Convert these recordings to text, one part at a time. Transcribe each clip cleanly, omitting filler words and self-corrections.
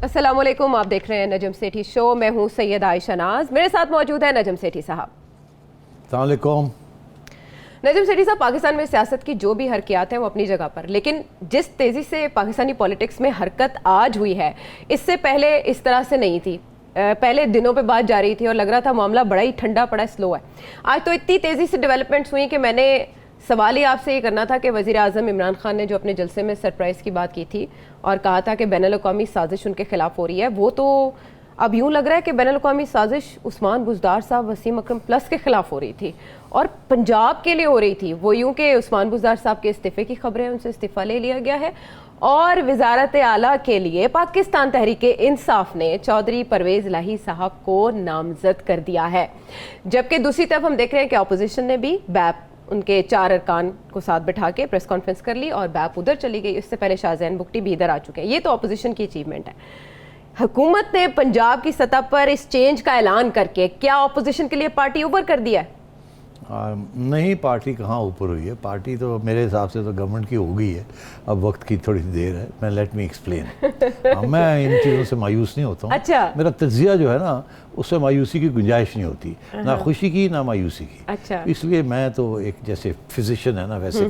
अस्सलामुअलैकुम, आप देख रहे हैं नजम सेठी शो। मैं हूं सैयद आयशा नाज, मेरे साथ मौजूद है नजम सेठी साहब। अस्सलामुअलैकुम। नजम सेठी साहब, पाकिस्तान में सियासत की जो भी हरकत है वो अपनी जगह पर, लेकिन जिस तेज़ी से पाकिस्तानी पॉलिटिक्स में हरकत आज हुई है, इससे पहले इस तरह से नहीं थी। पहले दिनों पे बात जा रही थी और लग रहा था मामला बड़ा ही ठंडा पड़ा, स्लो है। आज तो इतनी तेज़ी से डेवलपमेंट्स हुई कि मैंने सवाल ही आपसे ये करना था कि वज़ीर आज़म इमरान खान ने जो अपने जलसे में सरप्राइज़ की बात की थी और कहा था कि बैनुल-अक़वामी साजिश उनके खिलाफ हो रही है, वो तो अब यूँ लग रहा है कि बैनुल-अक़वामी साजिश उस्मान बुज़दार साहब, वसीम अकरम प्लस के खिलाफ हो रही थी और पंजाब के लिए हो रही थी। वो यूँ कि उस्मान बुज़दार साहब के इस्तीफ़े की खबरें हैं, उनसे इस्तीफ़ा ले लिया गया है और वज़ारत आला के लिए पाकिस्तान तहरीक-ए-इंसाफ ने चौधरी परवेज़ इलाही साहब को नामज़द कर दिया है। जबकि दूसरी तरफ हम देख रहे हैं कि अपोजिशन ने भी बैप उनके 4 अरकान को साथ बिठा के प्रेस कॉन्फ्रेंस कर ली और बैप उधर चली गई। इससे पहले शाहजैन बुगटी भी इधर आ चुके हैं। ये तो अपोजिशन की अचीवमेंट है। हुकूमत ने पंजाब की सतह पर इस चेंज का ऐलान करके क्या अपोजिशन के लिए पार्टी ऊपर कर दिया है? नहीं, पार्टी कहाँ ऊपर हुई है। पार्टी तो मेरे हिसाब से तो गवर्नमेंट की हो गई है। अब वक्त की थोड़ी देर है। मैं लेट मी एक्सप्लेन। मैं इन चीज़ों से मायूस नहीं होता हूँ। अच्छा। मेरा तज्जिया जो है ना, उससे मायूसी की गुंजाइश नहीं होती, ना खुशी की ना मायूसी की। अच्छा। इसलिए मैं तो एक जैसे फिजिशियन है ना वैसे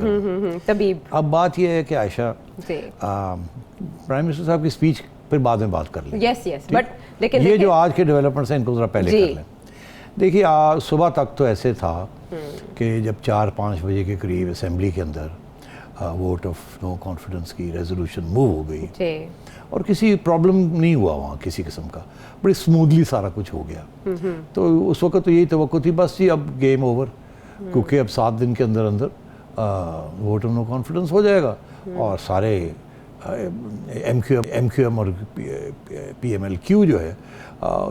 तबीब। अब बात यह है कि आयशा, प्राइम मिनिस्टर साहब की स्पीच फिर बाद में बात कर लें। यस यस, बट लेकिन ये जो आज के डेवलपमेंट्स हैं इनको ज़रा पहले कर लें। देखिए, सुबह तक तो ऐसे था कि जब 4-5 बजे के करीब असेंबली के अंदर वोट ऑफ नो कॉन्फिडेंस की रेजोल्यूशन मूव हो गई और किसी प्रॉब्लम नहीं हुआ वहाँ किसी किस्म का, बड़ी स्मूथली सारा कुछ हो गया। तो उस वक्त तो यही तवक्को थी, बस जी अब गेम ओवर, क्योंकि अब 7 दिन के अंदर अंदर वोट ऑफ नो कॉन्फिडेंस हो जाएगा और सारे MQM और PMLQ जो है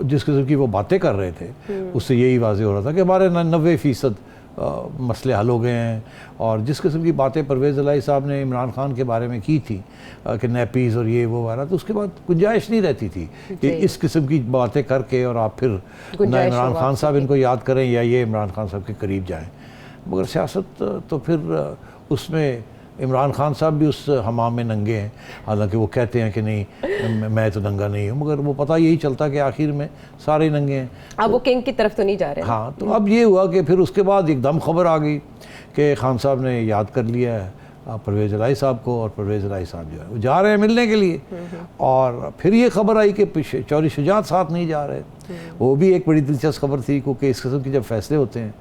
जिस किस्म की वो बातें कर रहे थे, उससे यही वाज़ेह हो रहा था कि हमारे 90% मसले हल हो गए हैं। और जिस किस्म की बातें परवेज़ इलाही साहब ने इमरान खान के बारे में की थी कि नैपीज़ और ये वो वाला, तो उसके बाद गुंजाइश नहीं रहती थी कि इस किस्म की बातें करके और आप फिर ना इमरान खान साहब इनको याद करें या ये इमरान खान साहब के करीब जाएँ। मगर सियासत तो फिर उसमें इमरान खान साहब भी उस हमाम में नंगे हैं, हालांकि वो कहते हैं कि नहीं मैं तो नंगा नहीं हूँ, मगर वो पता यही चलता कि आखिर में सारे नंगे हैं। अब वो किंग की तरफ तो नहीं जा रहे। हाँ, तो अब ये हुआ कि फिर उसके बाद एकदम खबर आ गई कि खान साहब ने याद कर लिया है परवेज़ इलाही साहब को और परवेज़ इलाही साहब जो है वो जा रहे हैं मिलने के लिए। और फिर ये खबर आई कि चौधरी शुजात साथ नहीं जा रहे। वो भी एक बड़ी दिलचस्प खबर थी, क्योंकि इस किस्म के जब फैसले होते हैं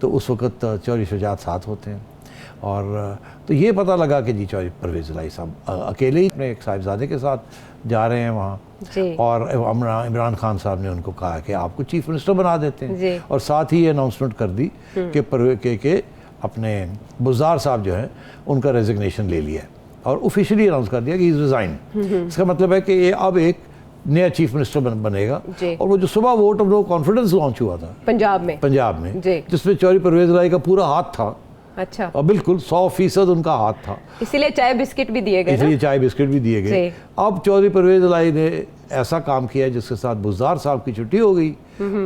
तो उस वक़्त चौधरी शुजात साथ होते हैं। और तो ये पता लगा कि जी चौधरी परवेज़ इलाही साहब अकेले ही अपने एक साहिबजादे के साथ जा रहे हैं वहाँ। और इमरान खान साहब ने उनको कहा कि आपको चीफ मिनिस्टर बना देते हैं और साथ ही ये अनाउंसमेंट कर दी कि अपने बुज़दार साहब जो हैं उनका रेजिग्नेशन ले लिया है और ऑफिशियली अनाउंस कर दिया कि इज़ रिज़ाइन। इसका मतलब है कि ये अब एक नया चीफ मिनिस्टर बनेगा। और वो जो सुबह vote of no confidence launch हुआ था पंजाब में जिसमें चौधरी परवेज़ इलाही का पूरा हाथ था। अच्छा। और बिल्कुल 100% उनका हाथ था, इसीलिए चाय बिस्किट भी दिए गए। इसलिए चाय बिस्किट भी दिए गए। अब चौधरी परवेज़ इलाही ने ऐसा काम किया जिसके साथ बुज़दार साहब की छुट्टी हो गई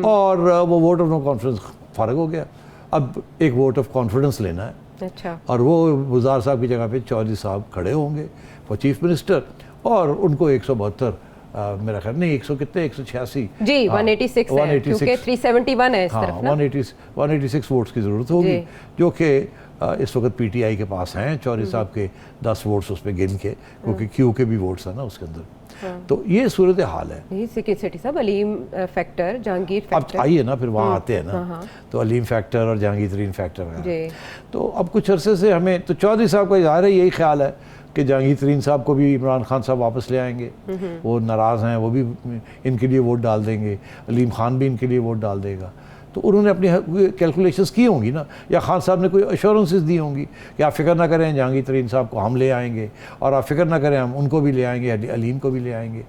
और वो वोट ऑफ नो कॉन्फिडेंस फारग हो गया। अब एक वोट ऑफ कॉन्फिडेंस लेना है। अच्छा। और वो बुज़दार साहब की जगह पे चौधरी साहब खड़े होंगे वो चीफ मिनिस्टर, और उनको 172 मेरा ख्याल नहीं 100 कितने 186 जी 186 है, क्योंकि 371 है इस तरफ ना। 186 वोट्स की ज़रूरत होगी, जो कि इस वक्त PTI के पास हैं। चौधरी साहब के 10 वोट्स उस पर गिन के, क्योंकि Q के भी वोट्स हैं ना उसके अंदर। तो ये सूरत हाल है। सेठी साहब, अलीम फैक्टर, जहांगीर फैक्टर, अब आइए ना फिर वहाँ आते हैं ना। तो अलीम फैक्टर और जहांगीर तरीन फैक्टर है। तो अब कुछ अरसे से हमें तो चौधरी साहब का इज़हार है, यही ख्याल है कि जहांगीर तरीन साहब को भी इमरान खान साहब वापस ले आएंगे। वो नाराज़ हैं, वो भी इनके लिए वोट डाल देंगे। अलीम खान भी इनके लिए वोट डाल देगा। तो उन्होंने अपनी कैलकुलेशंस की होंगी ना, या खान साहब ने कोई अश्योरेंसेस दी होंगी कि आप फिक्र ना करें, जहांगीर तरीन साहब को हम ले आएंगे, और आप फिक्र ना करें हम उनको भी ले आएंगे, अलीम को भी ले आएंगे।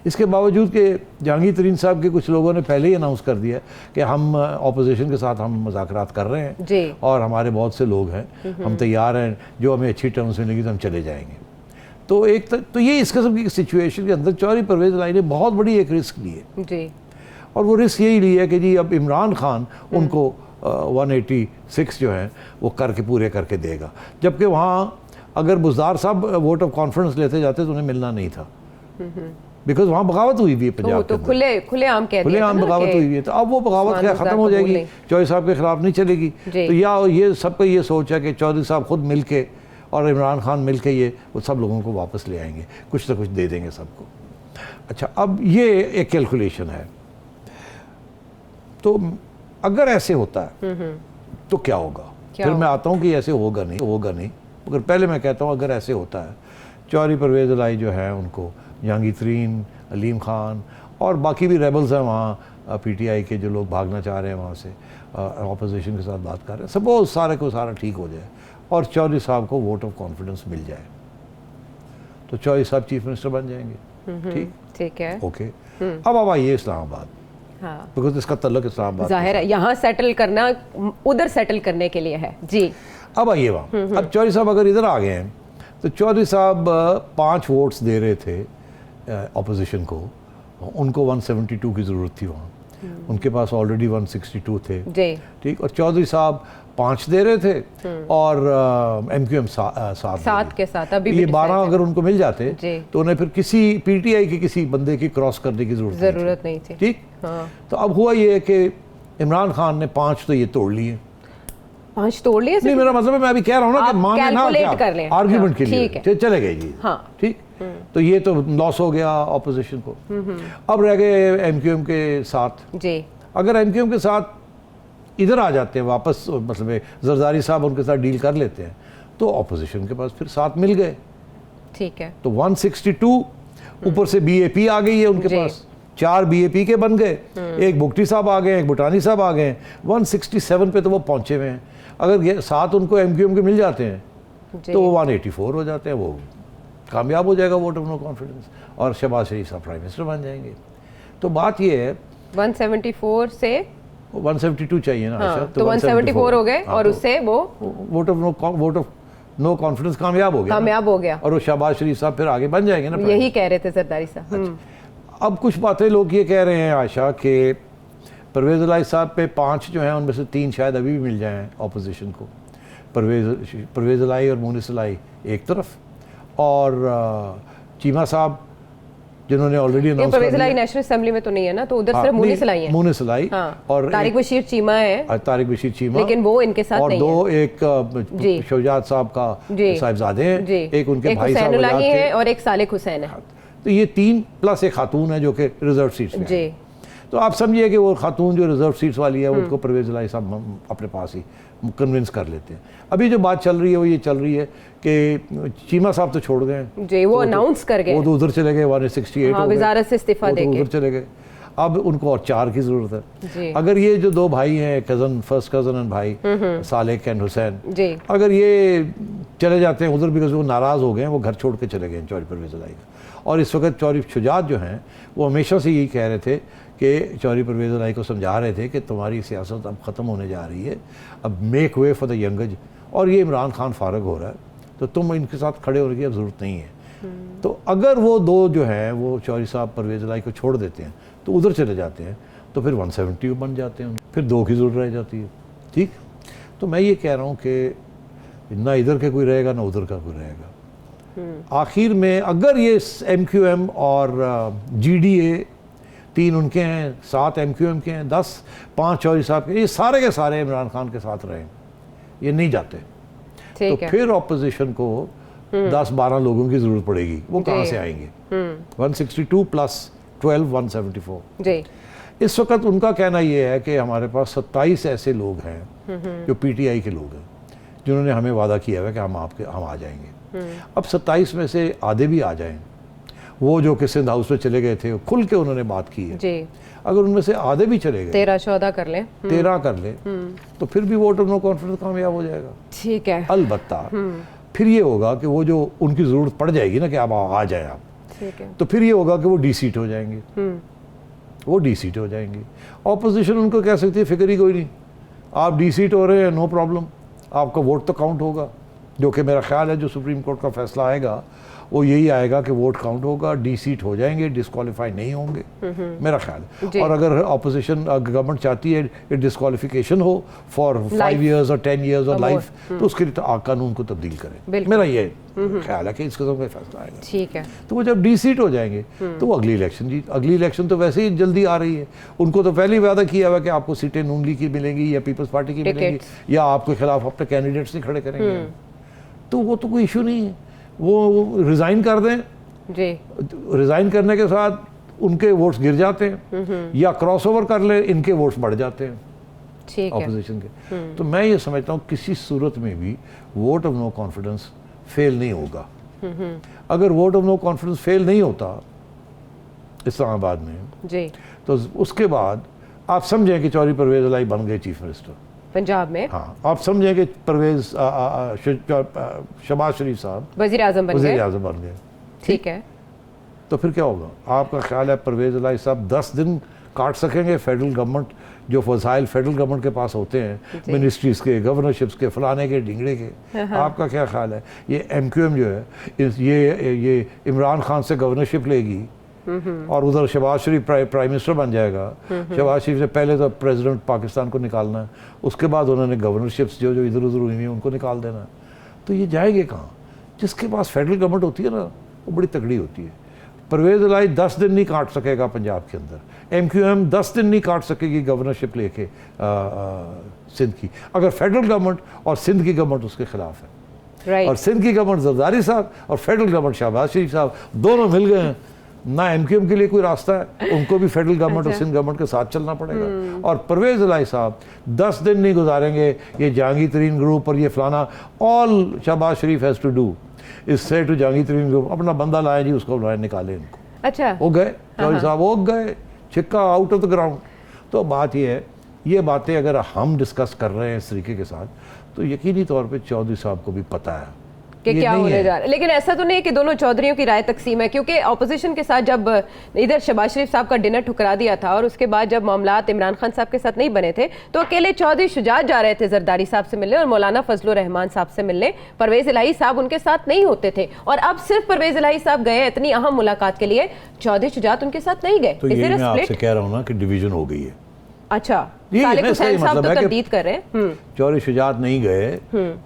इसके बावजूद कि जहांगीर तरीन साहब के कुछ लोगों ने पहले ही अनाउंस कर दिया कि हम अपोजिशन के साथ हम मुज़ाकरात कर रहे हैं और हमारे बहुत से लोग हैं, हम तैयार हैं, जो हमें अच्छी टर्म्स मिलेंगी तो हम चले जाएंगे। तो तो ये इस किस्म की सिचुएशन के अंदर चौधरी परवेज़ इलाही ने बहुत बड़ी एक रिस्क लिए। और वो रिस्क यही लिया कि जी अब इमरान खान उनको 186 जो है वो करके पूरे करके देगा, जबकि वहाँ अगर बुज़दार साहब वोट ऑफ कॉन्फिडेंस लेते जाते तो उन्हें मिलना नहीं था। बिकॉज वहाँ बगावत हुई हुई है पंजाब तो खुले आम कह खुले आम बगावत हुई हुई है। तो अब वो बगावत क्या ख़त्म हो जाएगी, चौधरी साहब के खिलाफ नहीं चलेगी। तो या ये सबका ये सोच है कि चौधरी साहब खुद मिल के और इमरान खान मिल के ये वो सब लोगों को वापस ले आएंगे, कुछ ना कुछ दे देंगे सबको। अच्छा, अब ये एक कैलकुलेशन है। तो अगर ऐसे होता है तो क्या होगा? फिर मैं आता हूँ कि ऐसे होगा नहीं। मगर पहले मैं कहता हूँ अगर ऐसे होता है, चौधरी परवेज़ इलाही जो है उनको जहांगीर तरीन, अलीम खान और बाकी भी रेबल्स हैं वहाँ पीटीआई के जो लोग भागना चाह रहे हैं वहाँ से, अपोजिशन के साथ बात कर रहे हैं, सपोज सारे को सारा ठीक हो जाए और चौधरी साहब को वोट ऑफ कॉन्फिडेंस मिल जाए तो चौधरी साहब चीफ मिनिस्टर बन जाएंगे। ठीक है, ओके। अब आइए इस्लामाबाद, बिकॉज इसका तल्लुक इस्लामाबाद जाहिर है यहाँ सेटल करना, उधर सेटल करने के लिए है जी। अब आइए वहाँ, अब चौधरी साहब अगर इधर आ गए हैं तो चौधरी साहब 5 वोट्स दे रहे थे अपोजिशन को, उनको 172 की ज़रूरत थी वहाँ, उनके पास ऑलरेडी 162 थे, ठीक। और चौधरी साहब 5 दे रहे थे और MQM 7 के साथ अभी ये 12 अगर उनको मिल जाते तो उन्हें फिर किसी पीटीआई के किसी बंदे की क्रॉस करने की ज़रूरत नहीं थी, ठीक। तो अब हुआ ये कि इमरान खान ने 5 तो ये तोड़ लिए। 5 तोड़ लिए? नहीं, मेरा मतलब है मैं अभी कह रहा हूँ ना कि माने ना आर्ग्यूमेंट के लिए चले गए जी, ठीक। तो ये तो लॉस हो गया ऑपोजिशन को। अब रह गए MQM के साथ जी। अगर MQM के साथ इधर आ जाते हैं वापस, मतलब जरदारी साहब उनके साथ डील कर लेते हैं तो ऑपोजिशन के पास फिर 7 मिल गए, ठीक है। तो 162 ऊपर से BAP आ गई है उनके पास, 4 BAP के बन गए, एक बुगटी साहब आ गए, एक भुटानी साहब आ गए, 167 पे तो वो पहुंचे हुए हैं। अगर ये 7 उनको MQM के मिल जाते हैं तो वो 184 हो जाते हैं, वो कामयाब हो जाएगा वोट ऑफ नो कॉन्फिडेंस और शहबाज शरीफ साहब प्राइम मिनिस्टर बन जाएंगे। तो बात ये है 174 से 172 चाहिए ना, तो 174 हो गए और उससे वो वोट ऑफ नो कॉन्फिडेंस कामयाब हो गया और वो शहबाज शरीफ साहब फिर आगे बन जाएंगे ना। यही कह रहे थे जरदारी साहब। अब कुछ बातें लोग ये कह रहे हैं आयशा के परवेज़ इलाही साहब पे 5 जो हैं उनमें से 3 शायद अभी भी मिल जाएं अपोजिशन को, परवेज़ इलाही और मुनिस इलाही एक तरफ और चीमा साहब जिन्होंने ऑलरेडी अनाउंस परवेज़ इलाही नेशनल असेंबली में तो नहीं है ना, तो उधर सिर्फ मुनिस इलाही है। मुनिस इलाही और तारिक बशीर चीमा है, तारिक बशीर चीमा, लेकिन वो इनके साथ नहीं है। और 2 एक शौजात साहब का साहिबजादे हैं, एक उनके भाई साहब है और एक सालिक हुसैन है। तो ये 3 प्लस एक खातून है जो कि रिजर्व सीट्स में है। तो आप समझिए कि वो खातून जो रिजर्व सीट्स वाली है उनको परवेज़ इलाही साहब अपने पास ही कन्विंस कर लेते हैं। अभी जो बात चल रही है वो ये चल रही है कि चीमा साहब तो छोड़ गए जी, वो अनाउंस कर गए, वो तो उधर चले गए, 168 हो गए, वजारत से इस्तीफा देके उधर चले गए। अब उनको और 4 की जरूरत है। अगर ये जो 2 भाई हैं, फर्स्ट कजन एंड भाई सालेक एंड हुसैन, अगर ये चले जाते हैं उधर बिकॉज वो नाराज़ हो गए हैं, वो घर छोड़ के चले गए चौधरी परवेज़ इलाही का। और इस वक्त चौधरी शुजात जो हैं वो हमेशा से यही कह रहे थे कि चौधरी परवेज़ इलाही को समझा रहे थे कि तुम्हारी सियासत अब ख़त्म होने जा रही है, अब मेक वे फॉर द यंगज, और ये इमरान खान फारग हो रहा है तो तुम इनके साथ खड़े होने की अब ज़रूरत नहीं है। तो अगर वो 2 जो हैं वो चौधरी साहब परवेज़ इलाही को छोड़ देते हैं तो उधर चले जाते हैं तो फिर 170 बन जाते हैं, फिर 2 की ज़रूरत रह जाती है, ठीक। तो मैं ये कह रहा हूँ कि ना इधर के कोई रहेगा ना उधर का कोई रहेगा। आखिर में अगर ये MQM और GDA 3 उनके हैं, 7 MQM के हैं, 5 चौधरी साहब के, ये सारे के सारे इमरान खान के साथ रहे, ये नहीं जाते तो फिर ऑपोजिशन को 10-12 लोगों की जरूरत पड़ेगी। वो कहाँ से आएंगे? 162 प्लस 12 174। इस वक्त उनका कहना ये है कि हमारे पास 27 ऐसे लोग हैं जो PTI के लोग हैं जिन्होंने हमें वादा किया है कि हम आ जाएंगे। अब 27 में से आधे भी आ जाएं, वो जो कि सिंध हाउस में चले गए थे खुल के उन्होंने बात की है जी। अगर उनमें से आधे भी चले गए, 13-14 कर लें, 13 कर लें तो फिर भी वोट ऑफ नो कॉन्फिडेंस कामयाब हो जाएगा, ठीक है। अलबत्ता फिर ये होगा कि वो जो उनकी ज़रूरत पड़ जाएगी ना कि आप आ जाए आप, ठीक है, तो फिर ये होगा कि वो D-सीट हो जाएंगे, वो D-सीट हो जाएंगी। ऑपोजिशन उनको कह सकती है फिक्र ही कोई नहीं, आप D-सीट हो रहे हैं, नो प्रॉब्लम, आपका वोट तो काउंट होगा, जो कि मेरा ख्याल है जो सुप्रीम कोर्ट का फैसला आएगा वो यही आएगा कि वोट काउंट होगा, डी सीट हो जाएंगे, डिस्क्वालीफाई नहीं होंगे, मेरा ख्याल है। और अगर अपोजिशन गवर्नमेंट चाहती है डिस्क्वालिफिकेशन हो फॉर 5 years और 10 years और लाइफ, तो उसके लिए तो कानून को तब्दील करें। मेरा ये ख्याल है कि इस किस्म का फैसला आएगा। ठीक है। तो वो जब डी सीट हो जाएंगे तो वो अगली इलेक्शन जीत, अगली इलेक्शन तो वैसे ही जल्दी आ रही है, उनको तो पहले ही वादा किया हुआ कि आपको सीटें नून लीग की मिलेंगी या पीपल्स पार्टी की मिलेंगी या आपके खिलाफ अपने कैंडिडेट्स नहीं खड़े करेंगे, तो वो तो कोई इशू नहीं है, वो रिज़ाइन कर दें जी, रिज़ाइन करने के साथ उनके वोट्स गिर जाते हैं या क्रॉस ओवर कर ले, इनके वोट्स बढ़ जाते हैं ऑपोजिशन के। तो मैं ये समझता हूँ किसी सूरत में भी vote of no confidence fail नहीं होगा। अगर vote of no confidence fail नहीं होता इस्लामाबाद में जी, तो उसके बाद आप समझें कि चौधरी परवेज इलाही बन गए चीफ मिनिस्टर पंजाब में। हाँ, आप समझें कि परवेज शहबाज शरीफ साहब वज़ीर आज़म बन गए, ठीक है, तो फिर क्या होगा? आपका ख्याल है परवेज इलाही साहब 10 दिन काट सकेंगे फेडरल गवर्नमेंट जो वसाइल फेडरल गवर्नमेंट के पास होते हैं, मिनिस्ट्रीज के, गवर्नरशिप्स के, फलाने के, ढिंगड़े के? आपका क्या ख्याल है? ये MQM जो है ये इमरान खान से गवर्नरशिप लेगी और उधर शहबाज शरीफ प्राइम मिनिस्टर बन जाएगा। शहबाज शरीफ ने पहले तो प्रेसिडेंट पाकिस्तान को निकालना है, उसके बाद उन्होंने गवर्नरशिप्स जो इधर उधर हुई हैं उनको निकाल देना। तो ये जाएंगे कहाँ? जिसके पास फेडरल गवर्नमेंट होती है ना वो बड़ी तगड़ी होती है। परवेज इलाही 10 दिन नहीं काट सकेगा पंजाब के अंदर, MQM 10 दिन नहीं काट सकेगी गवर्नरशिप लेके सिंध की, अगर फेडरल गवर्नमेंट और सिंध की गवर्नमेंट उसके खिलाफ है। और सिंध की गवर्नमेंट जरदारी साहब और फेडरल गवर्नमेंट शहबाज शरीफ साहब दोनों मिल गए हैं, ना MQM के लिए कोई रास्ता है, उनको भी फेडरल गवर्नमेंट और सिंध गवर्नमेंट के साथ चलना पड़ेगा। और परवेज इलाही साहब 10 दिन नहीं गुजारेंगे ये जहांगीर तरीन ग्रुप और ये फलाना, all Shahbaz Sharif has to do is say to Jahangir Tareen group, अपना बंदा लाए जी, उसको लाए, निकाले इनको। अच्छा, हो गए चौधरी साहब, हो गए, छिक्का आउट ऑफ द ग्राउंड। तो बात ये है, ये बातें अगर हम डिस्कस कर रहे हैं इस तरीके के साथ, तो यकीनी तौर पे चौधरी साहब को भी पता है कि क्या होने जा रहा है। लेकिन ऐसा तो नहीं है कि दोनों चौधरियों की राय तकसीम है, क्योंकि ऑपोजिशन के साथ जब इधर शहबाज शरीफ साहब का डिनर ठुकरा दिया था और उसके बाद जब मामलात इमरान खान साहब के साथ नहीं बने थे, तो अकेले चौधरी शुजात जा रहे थे जरदारी साहब से मिलने और मौलाना फजलुर रहमान साहब से मिलने, परवेज इलाही साहब उनके साथ नहीं होते थे। और अब सिर्फ परवेज इलाही साहब गए इतनी अहम मुलाकात के लिए, चौधरी शुजात उनके साथ नहीं गए। तो ये मैं आपसे कह रहा हूँ ना कि डिवीजन हो गई है। अच्छा, सादिक हुसैन साहब तो तरदीद कर रहे हैं। चौधरी शुजात नहीं गए,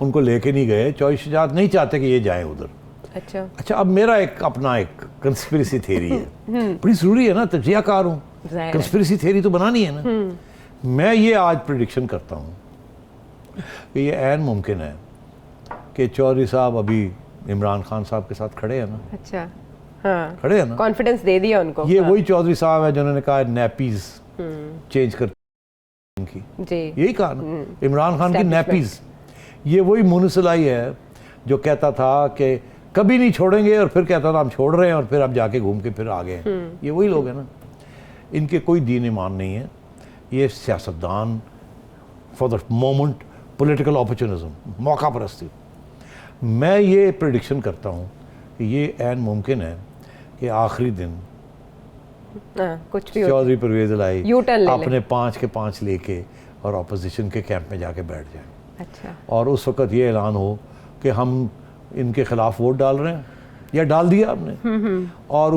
उनको लेके नहीं गए, चौधरी शुजात नहीं चाहते कि ये जाएं उधर। अच्छा, अब मेरा एक अपना एक कंस्पिरेसी थ्योरी है, बड़ी जरूरी है ना, तजियाकार हूँ, कंस्पिरेसी थ्योरी तो बनानी है ना। मैं ये आज प्रेडिक्शन करता हूँ कि ये ऐन मुमकिन है कि चौधरी साहब अभी इमरान खान साहब के साथ खड़े हैं ना। अच्छा, हाँ, खड़े हैं ना, कॉन्फिडेंस दे दिया उनको। ये वही चौधरी साहब है जिन्होंने कहा नैपीज चेंज कर की जी, यही कहा ना, इमरान खान की नैपीज। ये वही मुनसलाई है जो कहता था कि कभी नहीं छोड़ेंगे और फिर कहता था हम छोड़ रहे हैं और फिर अब जाके घूम के फिर आ गए। ये वही लोग हैं ना, इनके कोई दीन ईमान नहीं है, ये सियासतदान for the moment, political opportunism, मौका परस्ती। मैं ये प्रेडिक्शन करता हूँ कि ये ऐन मुमकिन है कि आखिरी दिन कुछ भी चौधरी परवेज इलाही अपने 5 के 5 लेके और अपोजिशन के कैंप में जाके बैठ जाए। अच्छा, और उस वक्त ये ऐलान हो कि हम इनके खिलाफ वोट डाल रहे हैं या डाल दिया आपने, और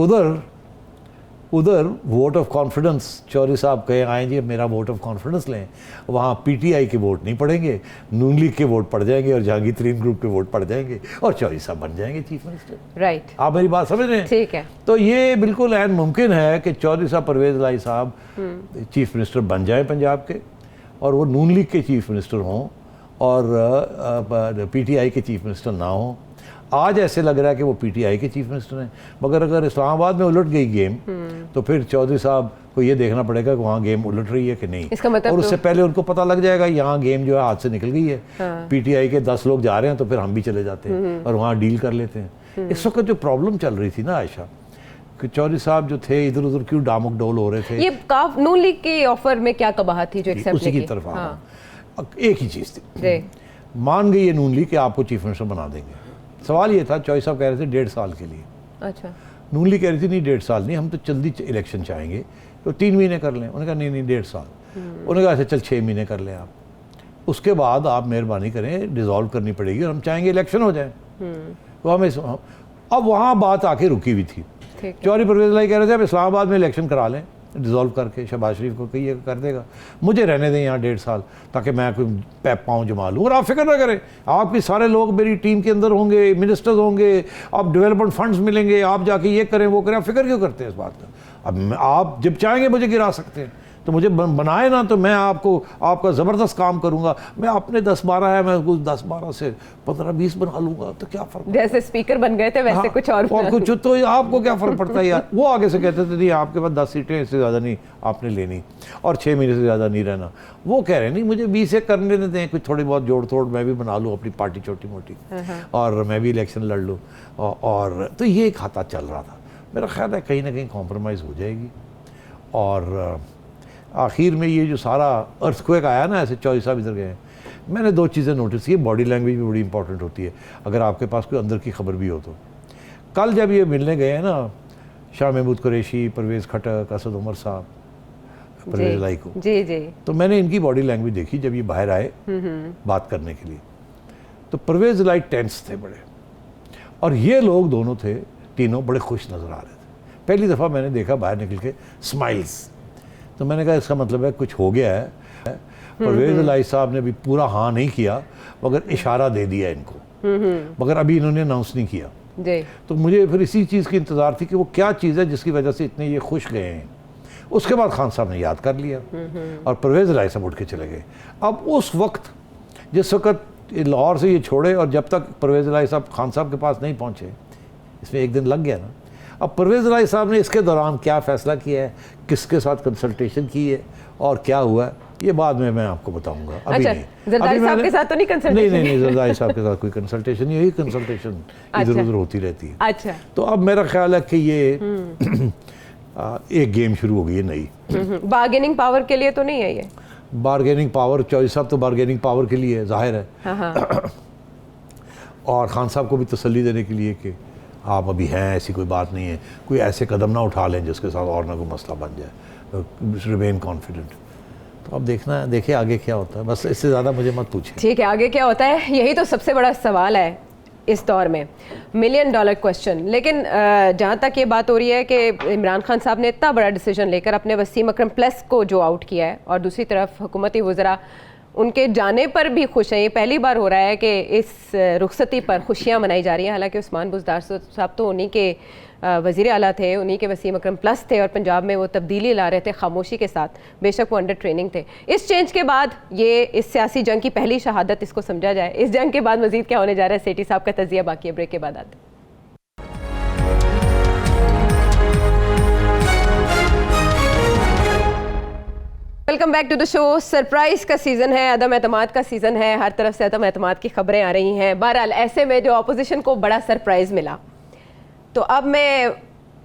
उधर वोट ऑफ कॉन्फिडेंस चौधरी साहब कहे आए जी मेरा वोट ऑफ कॉन्फिडेंस लें, वहाँ PTI के वोट नहीं पड़ेंगे, नून लीग के वोट पड़ जाएंगे और जहांगीर तरीन ग्रुप के वोट पड़ जाएंगे और चौधरी साहब बन जाएंगे चीफ मिनिस्टर। राइट, आप मेरी बात समझ रहे हैं? ठीक है। तो ये बिल्कुल ऐन मुमकिन है कि चौधरी साहब परवेज इलाही साहब चीफ मिनिस्टर बन जाए पंजाब के, और वो नून लीग के चीफ मिनिस्टर हों और PTI के चीफ मिनिस्टर ना हों। आज ऐसे लग रहा है कि वो PTI के चीफ मिनिस्टर हैं, मगर अगर इस्लामाबाद में उलट गई गेम तो फिर चौधरी साहब को ये देखना पड़ेगा कि वहाँ गेम उलट रही है कि नहीं। इसका मतलब और उससे पहले उनको पता लग जाएगा यहाँ गेम जो है हाथ से निकल गई है। हाँ। PTI के 10 लोग जा रहे हैं तो फिर हम भी चले जाते हैं और वहाँ डील कर लेते हैं। इस वक्त जो प्रॉब्लम चल रही थी ना आयशा, कि चौधरी साहब जो थे इधर उधर क्यों डामक डोल हो रहे थे। ये नून लीग के ऑफर में क्या कबाहत थी जो एक्सेप्ट उसी की तरफ एक ही चीज़ थी, मान गई ये नून लीग कि आपको चीफ मिनिस्टर बना देंगे। सवाल ये था, चौधरी साहब कह रहे थे 1.5 साल के लिए। अच्छा, नून लीग कह रही थी नहीं 1.5 साल नहीं, हम तो जल्दी इलेक्शन चाहेंगे तो 3 महीने कर लें। उन्होंने कहा नहीं 1.5 साल। उन्होंने कहा अच्छा चल 6 महीने कर लें आप। उसके बाद आप मेहरबानी करें डिसॉल्व करनी पड़ेगी और हम चाहेंगे इलेक्शन हो जाए। तो हम अब वहाँ बात आके रुकी हुई थी। चौधरी परवेज़ इलाही कह रहे थे अब इस्लामाबाद में इलेक्शन करा लें, डिसॉल्व करके शहबाज शरीफ को कहिए कर देगा, मुझे रहने दें यहाँ 1.5 साल ताकि मैं कोई पैप पाँव जमा लूँ। और आप फिक्र ना करें, आपके सारे लोग मेरी टीम के अंदर होंगे, मिनिस्टर्स होंगे, आप डेवलपमेंट फंड्स मिलेंगे, आप जाके ये करें वो करें। आप फिक्र क्यों करते हैं इस बात का? अब आप जब चाहेंगे मुझे गिरा सकते हैं, तो मुझे बनाए ना, तो मैं आपका ज़बरदस्त काम करूंगा। मैं अपने 10-12 है, मैं कुछ 10-12 से 15-20 बना लूंगा, तो क्या फ़र्क? जैसे स्पीकर बन गए थे वैसे हाँ, कुछ और कुछ, तो आपको क्या फ़र्क पड़ता है यार? वो आगे से कहते थे नहीं आपके पास 10 सीटें, इससे ज़्यादा नहीं आपने लेनी और 6 महीने से ज़्यादा नहीं रहना। वो कह रहे नहीं मुझे 20 एक करने देते हैं, कुछ थोड़ी बहुत जोड़ तोड़ मैं भी बना लूँ अपनी पार्टी छोटी मोटी, और मैं भी इलेक्शन लड़ लूँ। और तो ये खाता चल रहा था। मेरा ख्याल है कहीं ना कहीं कॉम्प्रोमाइज़ हो जाएगी। और आखिर में ये जो सारा अर्थक्वेक आया ना, ऐसे 24 साहब इधर गए, मैंने 2 चीज़ें नोटिस की। बॉडी लैंग्वेज भी बड़ी इंपॉर्टेंट होती है अगर आपके पास कोई अंदर की खबर भी हो तो। कल जब ये मिलने गए हैं ना शाह महमूद कुरैशी, परवेज़ खटक, असद उमर साहब, परवेज़ इलाही को, जी जी, तो मैंने इनकी बॉडी लैंग्वेज देखी जब ये बाहर आए बात करने के लिए। तो परवेज़ इलाही टेंस थे बड़े, और ये लोग दोनों थे, तीनों बड़े खुश नज़र आ रहे थे। पहली दफ़ा मैंने देखा बाहर निकल के स्माइल्स, तो मैंने कहा इसका मतलब है कुछ हो गया है। परवेज़ इलाही साहब ने भी पूरा हाँ नहीं किया, मगर इशारा दे दिया इनको, मगर अभी इन्होंने अनाउंस नहीं किया। तो मुझे फिर इसी चीज़ की इंतज़ार थी कि वो क्या चीज़ है जिसकी वजह से इतने ये खुश गए हैं। उसके बाद खान साहब ने याद कर लिया और परवेज़ इलाही साहब उठ के चले गए। अब उस वक्त जिस वक्त लाहौर से ये छोड़े और जब तक परवेज़ इलाही साहब खान साहब के पास नहीं पहुँचे, इसमें 1 दिन लग गया ना। अब परवेज़ इलाही साहब ने इसके दौरान क्या फ़ैसला किया है, किसके साथ कंसल्टेशन की है और क्या हुआ है, ये बाद में मैं आपको बताऊंगा। अभी अच्छा, नहीं, जरदारी साहब के साथ तो नहीं कंसल्टेशन? नहीं, जरदारी साहब के साथ कोई कंसल्टेशन, यही कंसल्टेशन इधर उधर होती रहती है। अच्छा, तो अब मेरा ख्याल है कि ये एक गेम शुरू हो गई है नई। बार्गेनिंग पावर के लिए तो नहीं है ये? बार्गेनिंग पावर, चौधरी साहब तो बार्गेनिंग पावर के लिए जाहिर है, और खान साहब को भी तसल्ली देने के लिए कि आप अभी हैं, ऐसी कोई बात नहीं है, कोई ऐसे कदम ना उठा लें जिसके साथ और ना कोई मसला बन जाए, रिमेन कॉन्फिडेंट। तो अब देखना है, देखिए आगे क्या होता है, बस इससे ज़्यादा मुझे मत पूछें। ठीक है, आगे क्या होता है यही तो सबसे बड़ा सवाल है इस दौर में, $1 मिलियन क्वेश्चन। लेकिन जहाँ तक ये बात हो रही है कि इमरान खान साहब ने इतना बड़ा डिसीजन लेकर अपने वसीम अकरम प्लस को जो आउट किया है, और दूसरी तरफ हुकूमती वज़रा उनके जाने पर भी खुश हैं। ये पहली बार हो रहा है कि इस रुखसती पर खुशियाँ मनाई जा रही हैं। हालांकि उस्मान बुज़दार साहब तो उन्हीं के वज़ीर आला थे, उन्हीं के वसीम अकरम प्लस थे, और पंजाब में वो तब्दीली ला रहे थे खामोशी के साथ, बेशक वो अंडर ट्रेनिंग थे। इस चेंज के बाद ये इस सियासी जंग की पहली शहादत इसको समझा जाए। इस जंग के बाद मज़ीद क्या होने जा रहा है, सेठी साहब का तजिया बाकी है, ब्रेक के बाद आते हैं। Welcome back to the show. Surprise का सीज़न है, अदम एतमाद का सीज़न है, हर तरफ से अदम एतमाद की खबरें आ रही हैं। बहरहाल ऐसे में जो अपोजिशन को बड़ा सरप्राइज़ मिला, तो अब मैं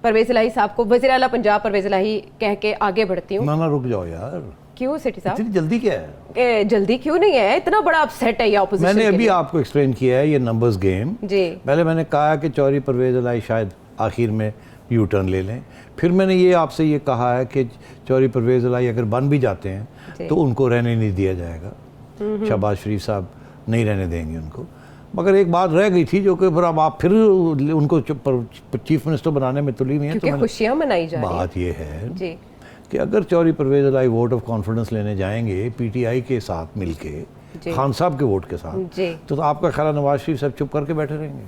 परवेज़ इलाही साहब को वज़ीर आला पंजाब परवेज़ इलाही कह के आगे बढ़ती हूँ। ना रुक जाओ यार, क्यों सेठी साहब, इतनी जल्दी क्या है? जल्दी क्यों नहीं है, इतना बड़ा अपसेट है ये अपोजिशन। मैंने अभी आपको एक्सप्लेन किया है ये नंबर्स गेम जी। पहले मैंने कहा कि चौधरी परवेज़ इलाही शायद आखिर में यू टर्न ले लें, फिर मैंने ये आपसे ये कहा है कि चौधरी परवेज़ इलाही अगर बन भी जाते हैं तो उनको रहने नहीं दिया जाएगा, शहबाज शरीफ साहब नहीं रहने देंगे उनको। मगर एक बात रह गई थी जो कि फिर अब आप फिर उनको चीफ मिनिस्टर बनाने में तुली नहीं है, तो खुशियाँ मनाई जा रही हैं। बात ये है जी कि अगर चौधरी परवेज़ इलाही वोट ऑफ कॉन्फिडेंस लेने जाएंगे पीटीआई के साथ मिलके, खान साहब के वोट के साथ, तो आपका ख्याल है नवाज शरीफ साहब चुप करके बैठे रहेंगे?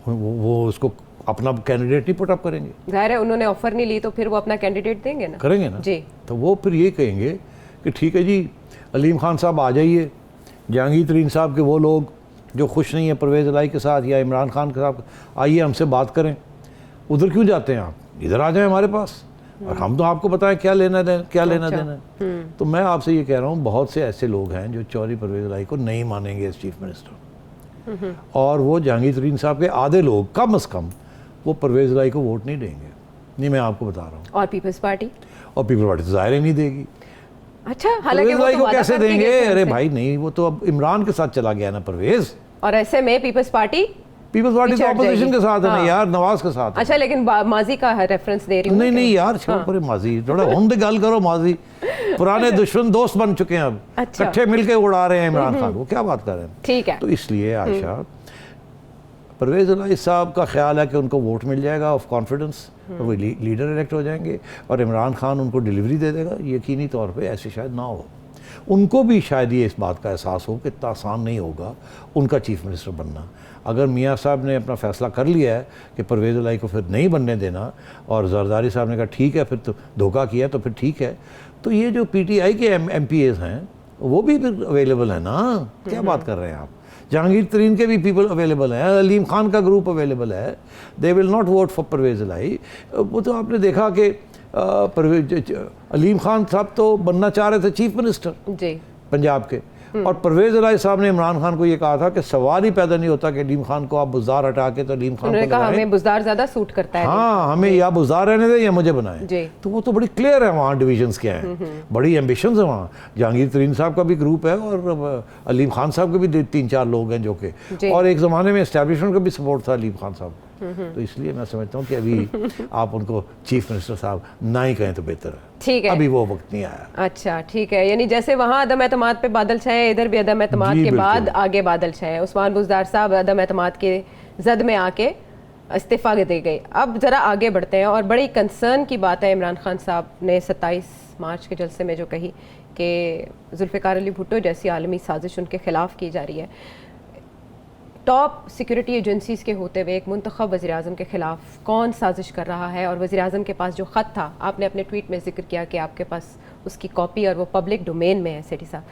वो उसको अपना कैंडिडेट नहीं पुट अप करेंगे? जाहिर है उन्होंने ऑफर नहीं ली तो फिर वो अपना कैंडिडेट देंगे ना, करेंगे ना जी। तो वो फिर ये कहेंगे कि ठीक है जी, अलीम खान साहब आ जाइए, जहांगीर तरीन साहब के वो लोग जो खुश नहीं है परवेज़ इलाही के साथ या इमरान खान के साथ, आइए हमसे बात करें। उधर क्यों जाते हैं आप, इधर आ जाएं हमारे पास, और हम तो आपको बताएं क्या लेना देना, क्या लेना देना है। तो मैं आपसे ये कह रहा हूँ, बहुत से ऐसे लोग हैं जो चौधरी परवेज़ इलाही को नहीं मानेंगे एज चीफ मिनिस्टर, और वो जहांगीर तरीन साहब के आधे लोग कम अज़ कम वो परवेज़ इलाही को वोट नहीं देंगे। नहीं, मैं आपको बता रहा हूँ। और पीपल्स पार्टी तो ज़ाहिर ही नहीं देगी। अच्छा, हालांकि वो तो कैसे देंगे? अरे भाई नहीं, वो तो अब इमरान के साथ चला गया ना परवेज़। और ऐसे में पीपल्स पार्टी पीपल्स पार्टी तो ऑपोजिशन के साथ है ना यार, नवाज के साथ है। अच्छा, लेकिन माजी का रेफरेंस दे रही हूँ। नहीं यार, छोड़ पूरे माजी, थोड़ा हम गल करो। माजी पुराने दुश्मन दोस्त बन चुके हैं अब, इकट्ठे मिलके उड़ा रहे हैं इमरान खान को, क्या बात कर रहे हैं। ठीक है, तो इसलिए आयशा, परवेज़ इलाही साहब का ख्याल है कि उनको वोट मिल जाएगा ऑफ कॉन्फिडेंस, और वो लीडर इलेक्ट हो जाएंगे और इमरान खान उनको डिलीवरी दे देगा। यकीनी तौर पे ऐसे शायद ना हो, उनको भी शायद ये इस बात का एहसास हो कि इतना आसान नहीं होगा उनका चीफ मिनिस्टर बनना। अगर मियाँ साहब ने अपना फ़ैसला कर लिया है कि परवेज़ इलाही को फिर नहीं बनने देना, और जरदारी साहब ने कहा ठीक है, फिर तो धोखा किया तो फिर ठीक है, तो ये जो PTI के MPAs हैं वो भी फिर अवेलेबल है ना। क्या बात कर रहे हैं आप? जहांगीर तरीन के भी पीपल अवेलेबल हैं, अलीम खान का ग्रुप अवेलेबल है। They will not vote for Pervez Elahi. वो तो आपने देखा कि अलीम खान साहब तो बनना चाह रहे थे चीफ मिनिस्टर जी पंजाब के, और परवेज़ इलाही साहब ने इमरान खान को ये कहा था कि सवाल ही पैदा नहीं होता कि अलीम खान को आप बुज़दार हटा के तो अलीम खान को कहा हमें बुज़दार ज़्यादा सूट करता है। हाँ, हमें या बुज़दार रहने दें या मुझे बनाएं। तो वो तो बड़ी क्लियर है वहाँ डिविजन्स क्या हैं, बड़ी एम्बिशंस है वहाँ। जहांगीर तरीन साहब का भी ग्रुप है और अलीम खान साहब के भी 3-4 लोग हैं जो कि, और एक ज़माने में एस्टेब्लिशमेंट का भी सपोर्ट था अलीम खान साहब। तो इसलिए मैं समझता हूँ कि अभी आप उनको चीफ मिनिस्टर साहब ना ही कहें तो बेहतर है। ठीक है, अभी वो वक्त नहीं आया। अच्छा ठीक है, यानी जैसे वहाँ अदम एतमाद पे बादल छाए, इधर भी अदम एतमाद के बाद आगे बादल छाए। उस्मान बुज़दार साहब अदम एतमाद के जद में आके इस्तीफ़ा दे गए। अब ज़रा आगे बढ़ते हैं, और बड़ी कंसर्न की बात है इमरान खान साहब ने 27 मार्च के जलसे में जो कही कि जुल्फ़िकार अली भुट्टो जैसी आलमी साजिश उनके खिलाफ की जा रही है। टॉप सिक्योरिटी एजेंसीज़ के होते हुए एक मुंतखब वज़ीर-ए-आज़म के ख़िलाफ़ कौन साजिश कर रहा है? और वज़ीर-ए-आज़म के पास जो ख़त था, आपने अपने ट्वीट में जिक्र किया कि आपके पास उसकी कॉपी और वो पब्लिक डोमेन में है। सेठी साहब,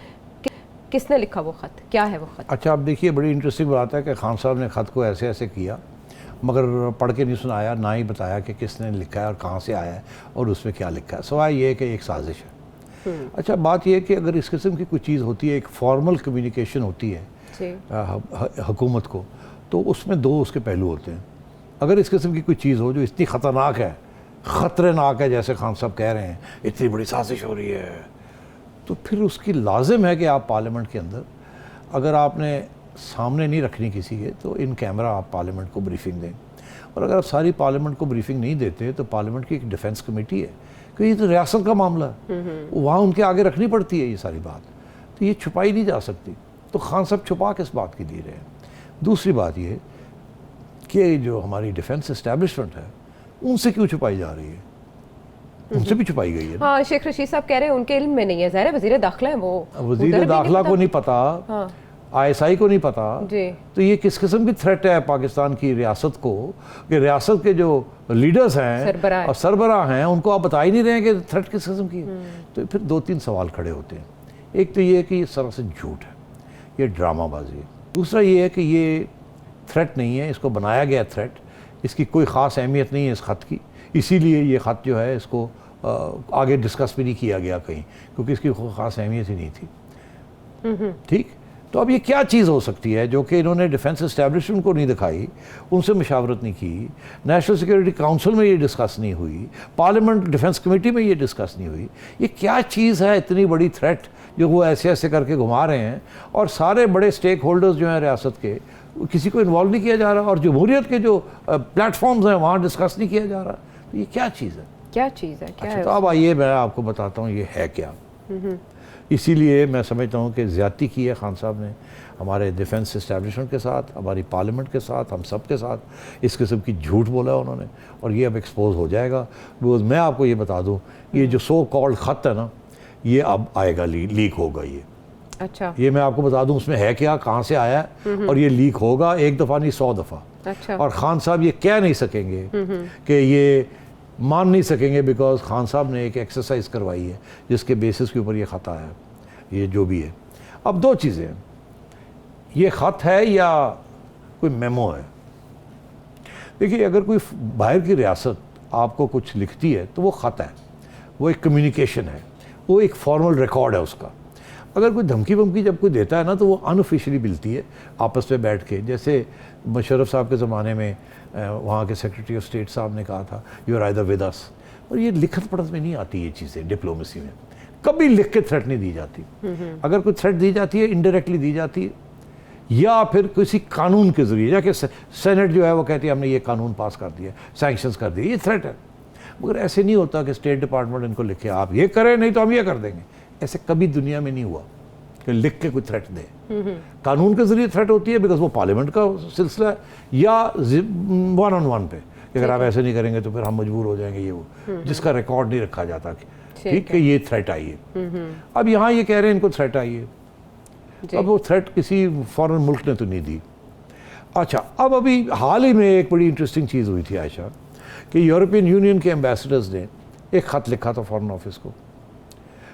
किसने लिखा वो ख़त, क्या है वो ख़त? अच्छा, आप देखिए, बड़ी इंटरेस्टिंग बात है कि खान साहब ने ख़त को ऐसे ऐसे किया, मगर पढ़ के नहीं सुनाया, ना ही बताया कि किसने लिखा है और कहाँ से आया है और उसमें क्या लिखा है। सवाल ये है कि एक साजिश है। अच्छा, बात यह है कि अगर इस किस्म की कोई चीज़ होती है, एक फॉर्मल कम्युनिकेशन होती है हुकूमत को, तो उसमें दो उसके पहलू होते हैं। अगर इस किस्म की कोई चीज़ हो जो इतनी ख़तरनाक है, ख़तरनाक है, जैसे खान साहब कह रहे हैं इतनी बड़ी साजिश हो रही है, तो फिर उसकी लाजिम है कि आप पार्लियामेंट के अंदर, अगर आपने सामने नहीं रखनी किसी के, तो इन कैमरा आप पार्लियामेंट को ब्रीफिंग दें। और अगर आप सारी पार्लियामेंट को ब्रीफिंग नहीं देते तो पार्लियामेंट की एक डिफेंस कमेटी है, क्योंकि ये तो रियासत का मामला है, वहाँ उनके आगे रखनी पड़ती है ये सारी बात, तो ये छुपाई नहीं जा सकती। तो खान साहब छुपा किस बात की दे रहे हैं? दूसरी बात ये कि जो हमारी डिफेंस इस्टेब्लिशमेंट है उनसे क्यों छुपाई जा रही है? उनसे भी छुपाई गई है। हाँ, शेख रशीद साहब कह रहे हैं उनके इल्म में नहीं है। ज़ाहिर है वज़ीर दाखिला है, वो वज़ीर दाखिला को नहीं पता, हाँ। ISI को नहीं पता जी। तो ये किस किस्म की थ्रेट है पाकिस्तान की रियासत को, कि रियासत के जो लीडर्स हैं और सरबराह हैं उनको आप बता ही नहीं रहे हैं कि थ्रेट किस किस्म की है। तो फिर 2-3 सवाल खड़े होते हैं। एक तो ये है कि ये सरासर झूठ है, ये ड्रामाबाजी है। दूसरा ये है कि ये थ्रेट नहीं है, इसको बनाया गया थ्रेट, इसकी कोई ख़ास अहमियत नहीं है इस ख़त की, इसीलिए ये ख़त जो है इसको आगे डिस्कस भी नहीं किया गया कहीं, क्योंकि इसकी कोई ख़ास अहमियत ही नहीं थी। ठीक, तो अब ये क्या चीज़ हो सकती है जो कि इन्होंने डिफेंस इस्टेब्लिशमेंट को नहीं दिखाई, उनसे मशावरत नहीं की, नेशनल सिक्योरिटी काउंसिल में ये डिस्कस नहीं हुई, पार्लियामेंट डिफेंस कमेटी में ये डिस्कस नहीं हुई? ये क्या चीज़ है इतनी बड़ी थ्रेट जो वो ऐसे ऐसे करके घुमा रहे हैं, और सारे बड़े स्टेक होल्डर्स जो हैं रियासत के, किसी को इन्वॉल्व नहीं किया जा रहा, और जमहूरियत के जो प्लेटफॉर्म्स हैं वहाँ डिस्कस नहीं किया जा रहा। तो ये क्या चीज़ है? क्या चीज़ है? क्या अच्छा, तो अब आइए मैं आपको बताता हूँ ये है क्या। इसीलिए मैं समझता हूँ कि ज़्यादती की है खान साहब ने हमारे डिफेंस इस्टेब्लिशमेंट के साथ, हमारी पार्लियामेंट के साथ, हम सब के साथ इस किस्म की झूठ बोला उन्होंने, और ये अब एक्सपोज हो जाएगा। बिकॉज मैं आपको ये बता दूँ, ये जो सो कॉल्ड ख़त है ना, ये अब आएगा, लीक होगा ये। अच्छा, ये मैं आपको बता दूं उसमें है क्या, कहाँ से आया है, और ये लीक होगा एक दफ़ा नहीं 100 दफ़ा। अच्छा। और खान साहब ये कह नहीं सकेंगे कि ये मान नहीं सकेंगे, बिकॉज खान साहब ने एक एक्सरसाइज करवाई है जिसके बेसिस के ऊपर ये ख़त आया है, ये जो भी है। अब दो चीज़ें हैं, ये ख़त है या कोई मेमो है। देखिए, अगर कोई बाहर की रियासत आपको कुछ लिखती है तो वो ख़त है, वो एक कम्युनिकेशन है, वो एक फॉर्मल रिकॉर्ड है उसका। अगर कोई धमकी वमकी जब कोई देता है ना, तो वो अनऑफिशियली मिलती है आपस में बैठ के। जैसे मुशर्रफ साहब के ज़माने में वहाँ के सेक्रेटरी ऑफ स्टेट साहब ने कहा था, you are either with us. और ये लिखत पढ़त में नहीं आती ये चीज़ें, डिप्लोमेसी में कभी लिख के थ्रेट नहीं दी जाती। अगर कोई थ्रेट दी जाती है, इनडायरेक्टली दी जाती है, या फिर किसी कानून के ज़रिए, या कि सेनेट जो है वो कहती है हमने ये कानून पास कर दिया, सैंक्शंस कर दिए, ये थ्रेट है। मगर ऐसे नहीं होता कि स्टेट डिपार्टमेंट इनको लिखे आप ये करें नहीं तो हम ये कर देंगे। ऐसे कभी दुनिया में नहीं हुआ कि लिख के कोई थ्रेट दे। कानून के ज़रिए थ्रेट होती है बिकॉज वो पार्लियामेंट का सिलसिला है, या 1-on-1 पे कि अगर आप ऐसे नहीं करेंगे तो फिर हम मजबूर हो जाएंगे, ये वो जिसका रिकॉर्ड नहीं रखा जाता ठीक है, ये थ्रेट आई है। अब यहाँ ये कह रहे हैं इनको थ्रेट आई है। अब वो थ्रेट किसी फॉरेन मुल्क ने तो नहीं दी। अच्छा, अब अभी हाल ही में एक बड़ी इंटरेस्टिंग चीज़ हुई थी आयशा, कि यूरोपियन यूनियन के एम्बेसडर्स ने एक ख़त लिखा था फॉरेन ऑफिस को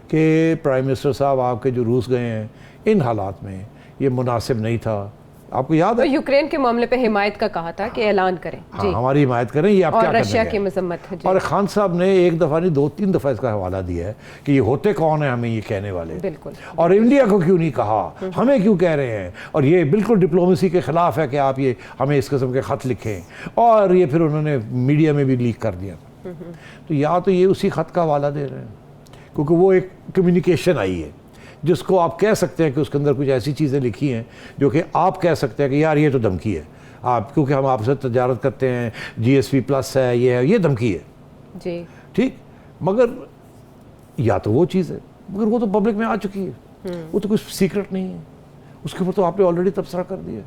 कि प्राइम मिनिस्टर साहब आपके जो रूस गए हैं इन हालात में ये मुनासिब नहीं था। आपको याद है यूक्रेन के मामले पे हिमायत का कहा था कि ऐलान करें। हाँ, हमारी हिमायत करें, ये आप क्या कर रहे हैं। रशिया की मजम्मत है। और खान साहब ने एक दफ़ा नहीं 2-3 दफ़ा इसका हवाला दिया है कि ये होते कौन है हमें ये कहने वाले। बिल्कुल। और इंडिया को क्यों नहीं कहा, हमें क्यों कह रहे हैं, और ये बिल्कुल डिप्लोमेसी के ख़िलाफ़ है कि आप ये हमें इस किस्म के ख़त लिखें। और ये फिर उन्होंने मीडिया में भी लीक कर दिया। तो या तो ये उसी ख़त का हवाला दे रहे हैं, क्योंकि वो एक कम्युनिकेशन आई है जिसको आप कह सकते हैं कि उसके अंदर कुछ ऐसी चीज़ें लिखी हैं जो कि आप कह सकते हैं कि यार ये तो धमकी है, आप क्योंकि हम आपसे तजारत करते हैं, GSP प्लस है, ये धमकी है जी, ठीक। मगर या तो वो चीज़ है, मगर वो तो पब्लिक में आ चुकी है, वो तो कुछ सीक्रेट नहीं है, उसके ऊपर तो आपने ऑलरेडी तबसरा कर दिया।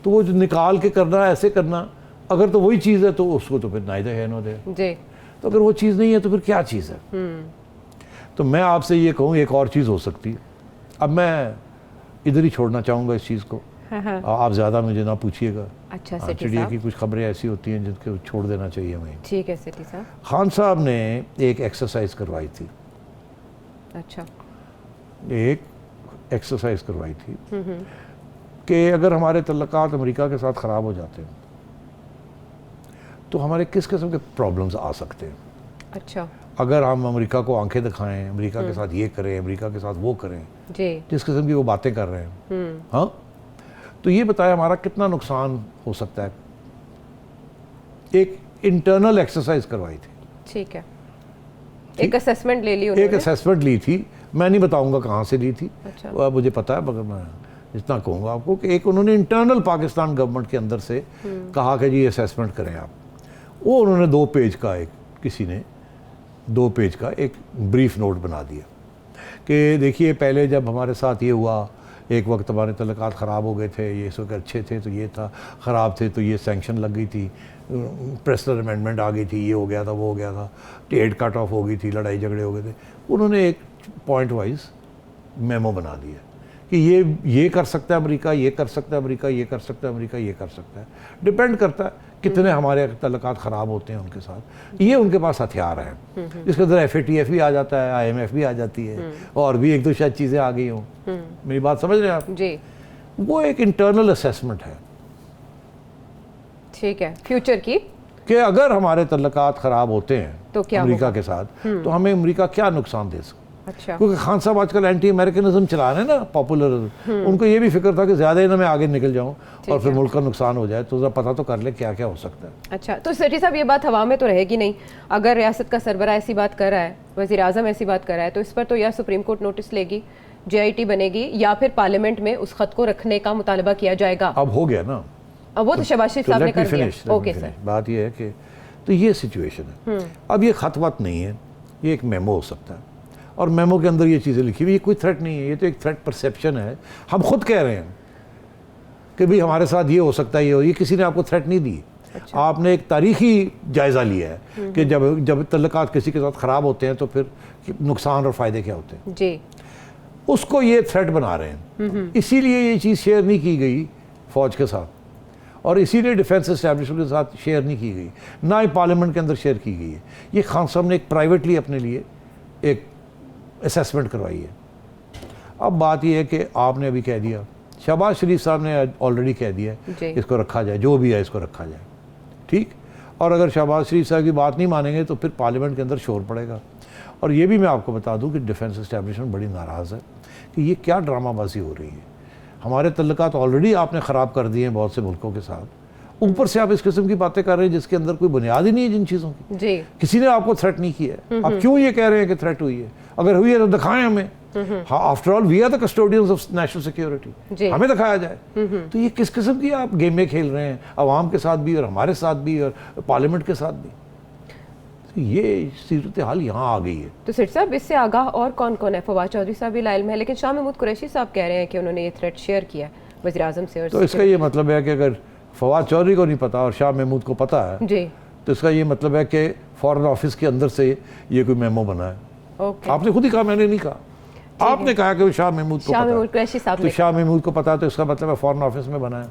तो वो जो निकाल के करना, ऐसे करना, अगर तो वही चीज़ है तो उसको तो फिर नाइदर है नो दे जी। तो अगर वो चीज़ नहीं है तो फिर क्या चीज़ है। तो मैं आपसे ये कहूँ एक और चीज़ हो सकती है। अब मैं इधर ही छोड़ना चाहूँगा इस चीज़ को। आप ज़्यादा मुझे ना पूछिएगा। अच्छा, चिड़िया की कुछ खबरें ऐसी होती हैं जिनको छोड़ देना चाहिए हमें। ठीक है सेठी साहब। खान साहब ने एक एक्सरसाइज करवाई थी। अच्छा, एक एक्सरसाइज करवाई थी कि अगर हमारे तल्लुकात अमेरिका के साथ ख़राब हो जाते हैं तो हमारे किस किस्म के प्रॉब्लम्स आ सकते हैं। अच्छा, अगर हम अमेरिका को आंखें दिखाएं, अमेरिका के साथ ये करें, अमेरिका के साथ वो करें जी, जिस किस्म की वो बातें कर रहे हैं, हाँ, तो ये बताया हमारा कितना नुकसान हो सकता है। एक इंटरनल एक्सरसाइज करवाई थी। ठीक है, एक असेसमेंट ले ली उन्होंने। एक असेसमेंट ली थी, मैं नहीं बताऊंगा कहाँ से ली थी। अच्छा। मुझे पता है, मगर मैं इतना कहूँगा आपको कि एक उन्होंने इंटरनल पाकिस्तान गवर्नमेंट के अंदर से कहा कि जी असेसमेंट करें आप। वो उन्होंने 2 पेज का, एक किसी ने 2 पेज का एक ब्रीफ नोट बना दिया कि देखिए पहले जब हमारे साथ ये हुआ, एक वक्त हमारे तल्लुकात ख़राब हो गए थे, ये इस वक्त अच्छे थे तो ये था, ख़राब थे तो ये सैंक्शन लग गई थी, प्रेसिडेंट अमेंडमेंट आ गई थी, ये हो गया था, वो हो गया था, ट्रेड कट ऑफ हो गई थी, लड़ाई झगड़े हो गए थे। उन्होंने एक पॉइंट वाइज मेमो बना दिया कि ये कर सकता है अमेरिका, ये कर सकता है अमेरिका, ये कर सकता है अमेरिका, ये कर सकता है। डिपेंड करता है कितने हमारे तल्लुकात ख़राब होते हैं उनके साथ। ये उनके पास हथियार हैं, इसके अंदर FATF भी आ जाता है, IMF भी आ जाती है, और भी 1-2 शायद चीज़ें आ गई हों। मेरी बात समझ रहे हैं आप जी। वो एक इंटरनल असेसमेंट है, ठीक है, फ्यूचर की, कि अगर हमारे तल्लुकात ख़राब होते हैं तो क्या अमेरिका के साथ, तो हमें अमेरिका क्या नुकसान दे सकता। अच्छा। क्योंकि खान साहब आजकल एंटी अमेरिकनिज्म चला रहे हैं ना, पॉपुलर, उनको ये भी फिक्र था कि ज़्यादा ही ना मैं आगे निकल जाऊं और फिर मुल्क का नुकसान हो जाए, तो ज़रा पता तो कर ले क्या क्या हो सकता है। अच्छा, तो सेठी साहब ये बात हवा में तो रहेगी नहीं। अगर रियासत का सरबराह ऐसी बात कर रहा है, वज़ीर आज़म ऐसी बात कर रहा है, तो इस पर तो या सुप्रीम कोर्ट नोटिस लेगी, JIT बनेगी, या फिर पार्लियामेंट में उस खत को रखने का मुतालबा किया जाएगा। अब हो गया ना, अब वो तो शहबाज शरीफ साहब ने कर दिया। ओके सर, बात ये है कि तो ये सिचुएशन है। अब ये खत वत नहीं है, ये एक मेमो हो सकता है, और मेमो के अंदर ये चीज़ें लिखी हुई, ये कोई थ्रेट नहीं है, ये तो एक थ्रेट परसेप्शन है। हम खुद कह रहे हैं कि भाई हमारे साथ ये हो सकता है, ये किसी ने आपको थ्रेट नहीं दी। अच्छा। आपने एक तारीखी जायज़ा लिया है कि जब तल्लुकात किसी के साथ ख़राब होते हैं तो फिर नुकसान और फ़ायदे क्या होते हैं जी, उसको ये थ्रेट बना रहे हैं। इसीलिए ये चीज़ शेयर नहीं की गई फ़ौज के साथ, और इसीलिए डिफेंस एस्टैब्लिशमेंट के साथ शेयर नहीं की गई, ना ही पार्लियामेंट के अंदर शेयर की गई है। ये खान साहब ने एक प्राइवेटली अपने लिए एक असेसमेंट करवाई है। अब बात यह है कि आपने अभी कह दिया, शहबाज शरीफ साहब ने ऑलरेडी कह दिया है इसको रखा जाए, जो भी है इसको रखा जाए, ठीक। और अगर शहबाज शरीफ साहब की बात नहीं मानेंगे तो फिर पार्लियामेंट के अंदर शोर पड़ेगा। और ये भी मैं आपको बता दूं कि डिफेंस एस्टैब्लिशमेंट बड़ी नाराज़ है कि ये क्या ड्रामाबाजी हो रही है। हमारे तल्लुकात ऑलरेडी आपने ख़राब कर दिए हैं बहुत से मुल्कों के साथ, ऊपर से आप इस किस्म की बातें कर रहे हैं जिसके अंदर कोई बुनियाद ही नहीं है जिन चीज़ों की जी। किसी ने आपको थ्रेट नहीं किया है, आप क्यों ये कह रहे हैं कि थ्रेट हुई है? अगर हुई है तो दिखाएं हमें, हाँ, after all we are the custodians of national security, हमें दिखाया जाए। तो ये किस किस्म की आप गेमें खेल रहे हैं, अवाम के साथ भी और हमारे साथ भी और पार्लियामेंट के साथ भी। तो ये सूरत हाल यहाँ आ गई है। तो सिट साहब, इससे आगाह और कौन कौन है? फवाद चौधरी साहब भी लाइल में है, लेकिन शाह महमूद कुरैशी साहब कह रहे हैं कि उन्होंने ये थ्रेट शेयर किया वज़ीर आज़म से। और तो इसका ये मतलब है कि अगर फवाद चौधरी को नहीं पता और शाह महमूद को पता है जी, तो इसका ये मतलब है कि फॉरेन ऑफिस के अंदर से ये कोई मेमो बना है। आपने खुद ही कहा, मैंने नहीं कहा, आपने कहा कि शाह महमूद को पता है। तो शाह महमूद को पता है तो इसका मतलब है फॉरेन ऑफिस में बना है।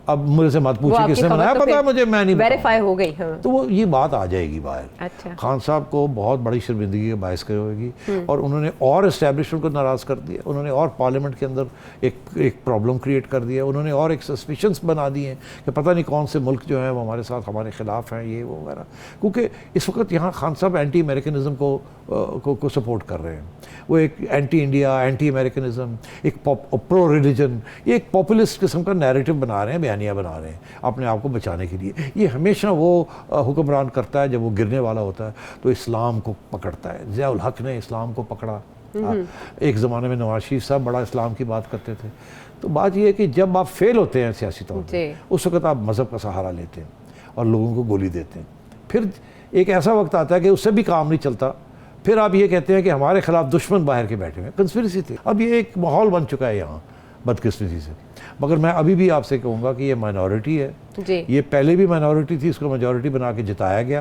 अब मुझे से मत पूछिए किसने बनाया, पता है मुझे, मैं नहीं वेरीफाई हो गई। हाँ। तो वो ये बात आ जाएगी बाहर। अच्छा। खान साहब को बहुत बड़ी शर्मिंदगी का बायस करेगी और उन्होंने और एस्टेब्लिशमेंट को नाराज़ कर दिया, उन्होंने और पार्लियामेंट के अंदर एक प्रॉब्लम क्रिएट कर दिया, उन्होंने और एक सस्पिशंस बना दिए हैं कि पता नहीं कौन से मुल्क जो है वो हमारे साथ हमारे खिलाफ हैं, ये वो वगैरह। क्योंकि इस वक्त यहाँ खान साहब एंटी अमेरिकनिज़म को सपोर्ट कर रहे हैं। वो एक एंटी इंडिया, एंटी अमेरिकनिज़म, एक प्रो रिलीजन, ये एक पॉपुलिस्ट किस्म का नैरेटिव बना रहे हैं, बयानिया बना रहे हैं अपने आप को बचाने के लिए। ये हमेशा वो हुक्मरान करता है जब वो गिरने वाला होता है तो इस्लाम को पकड़ता है। ज़िया-उल हक ने इस्लाम को पकड़ा। एक ज़माने में नवाज शरीफ साहब बड़ा इस्लाम की बात करते थे। तो बात यह है कि जब आप फेल होते हैं सियासी तौर पर, उस वक्त आप मज़हब का सहारा लेते हैं और लोगों को गोली देते हैं। फिर एक ऐसा वक्त आता है कि उससे भी काम नहीं चलता, फिर आप ये कहते हैं कि हमारे खिलाफ दुश्मन बाहर के बैठे हुए, कंस्पिरेसी थी। अब ये एक माहौल बन चुका है यहाँ बदकिस्मती से। मगर मैं अभी भी आपसे कहूँगा कि ये माइनॉरिटी है जी। ये पहले भी माइनॉरिटी थी, इसको मेजॉरिटी बना के जिताया गया।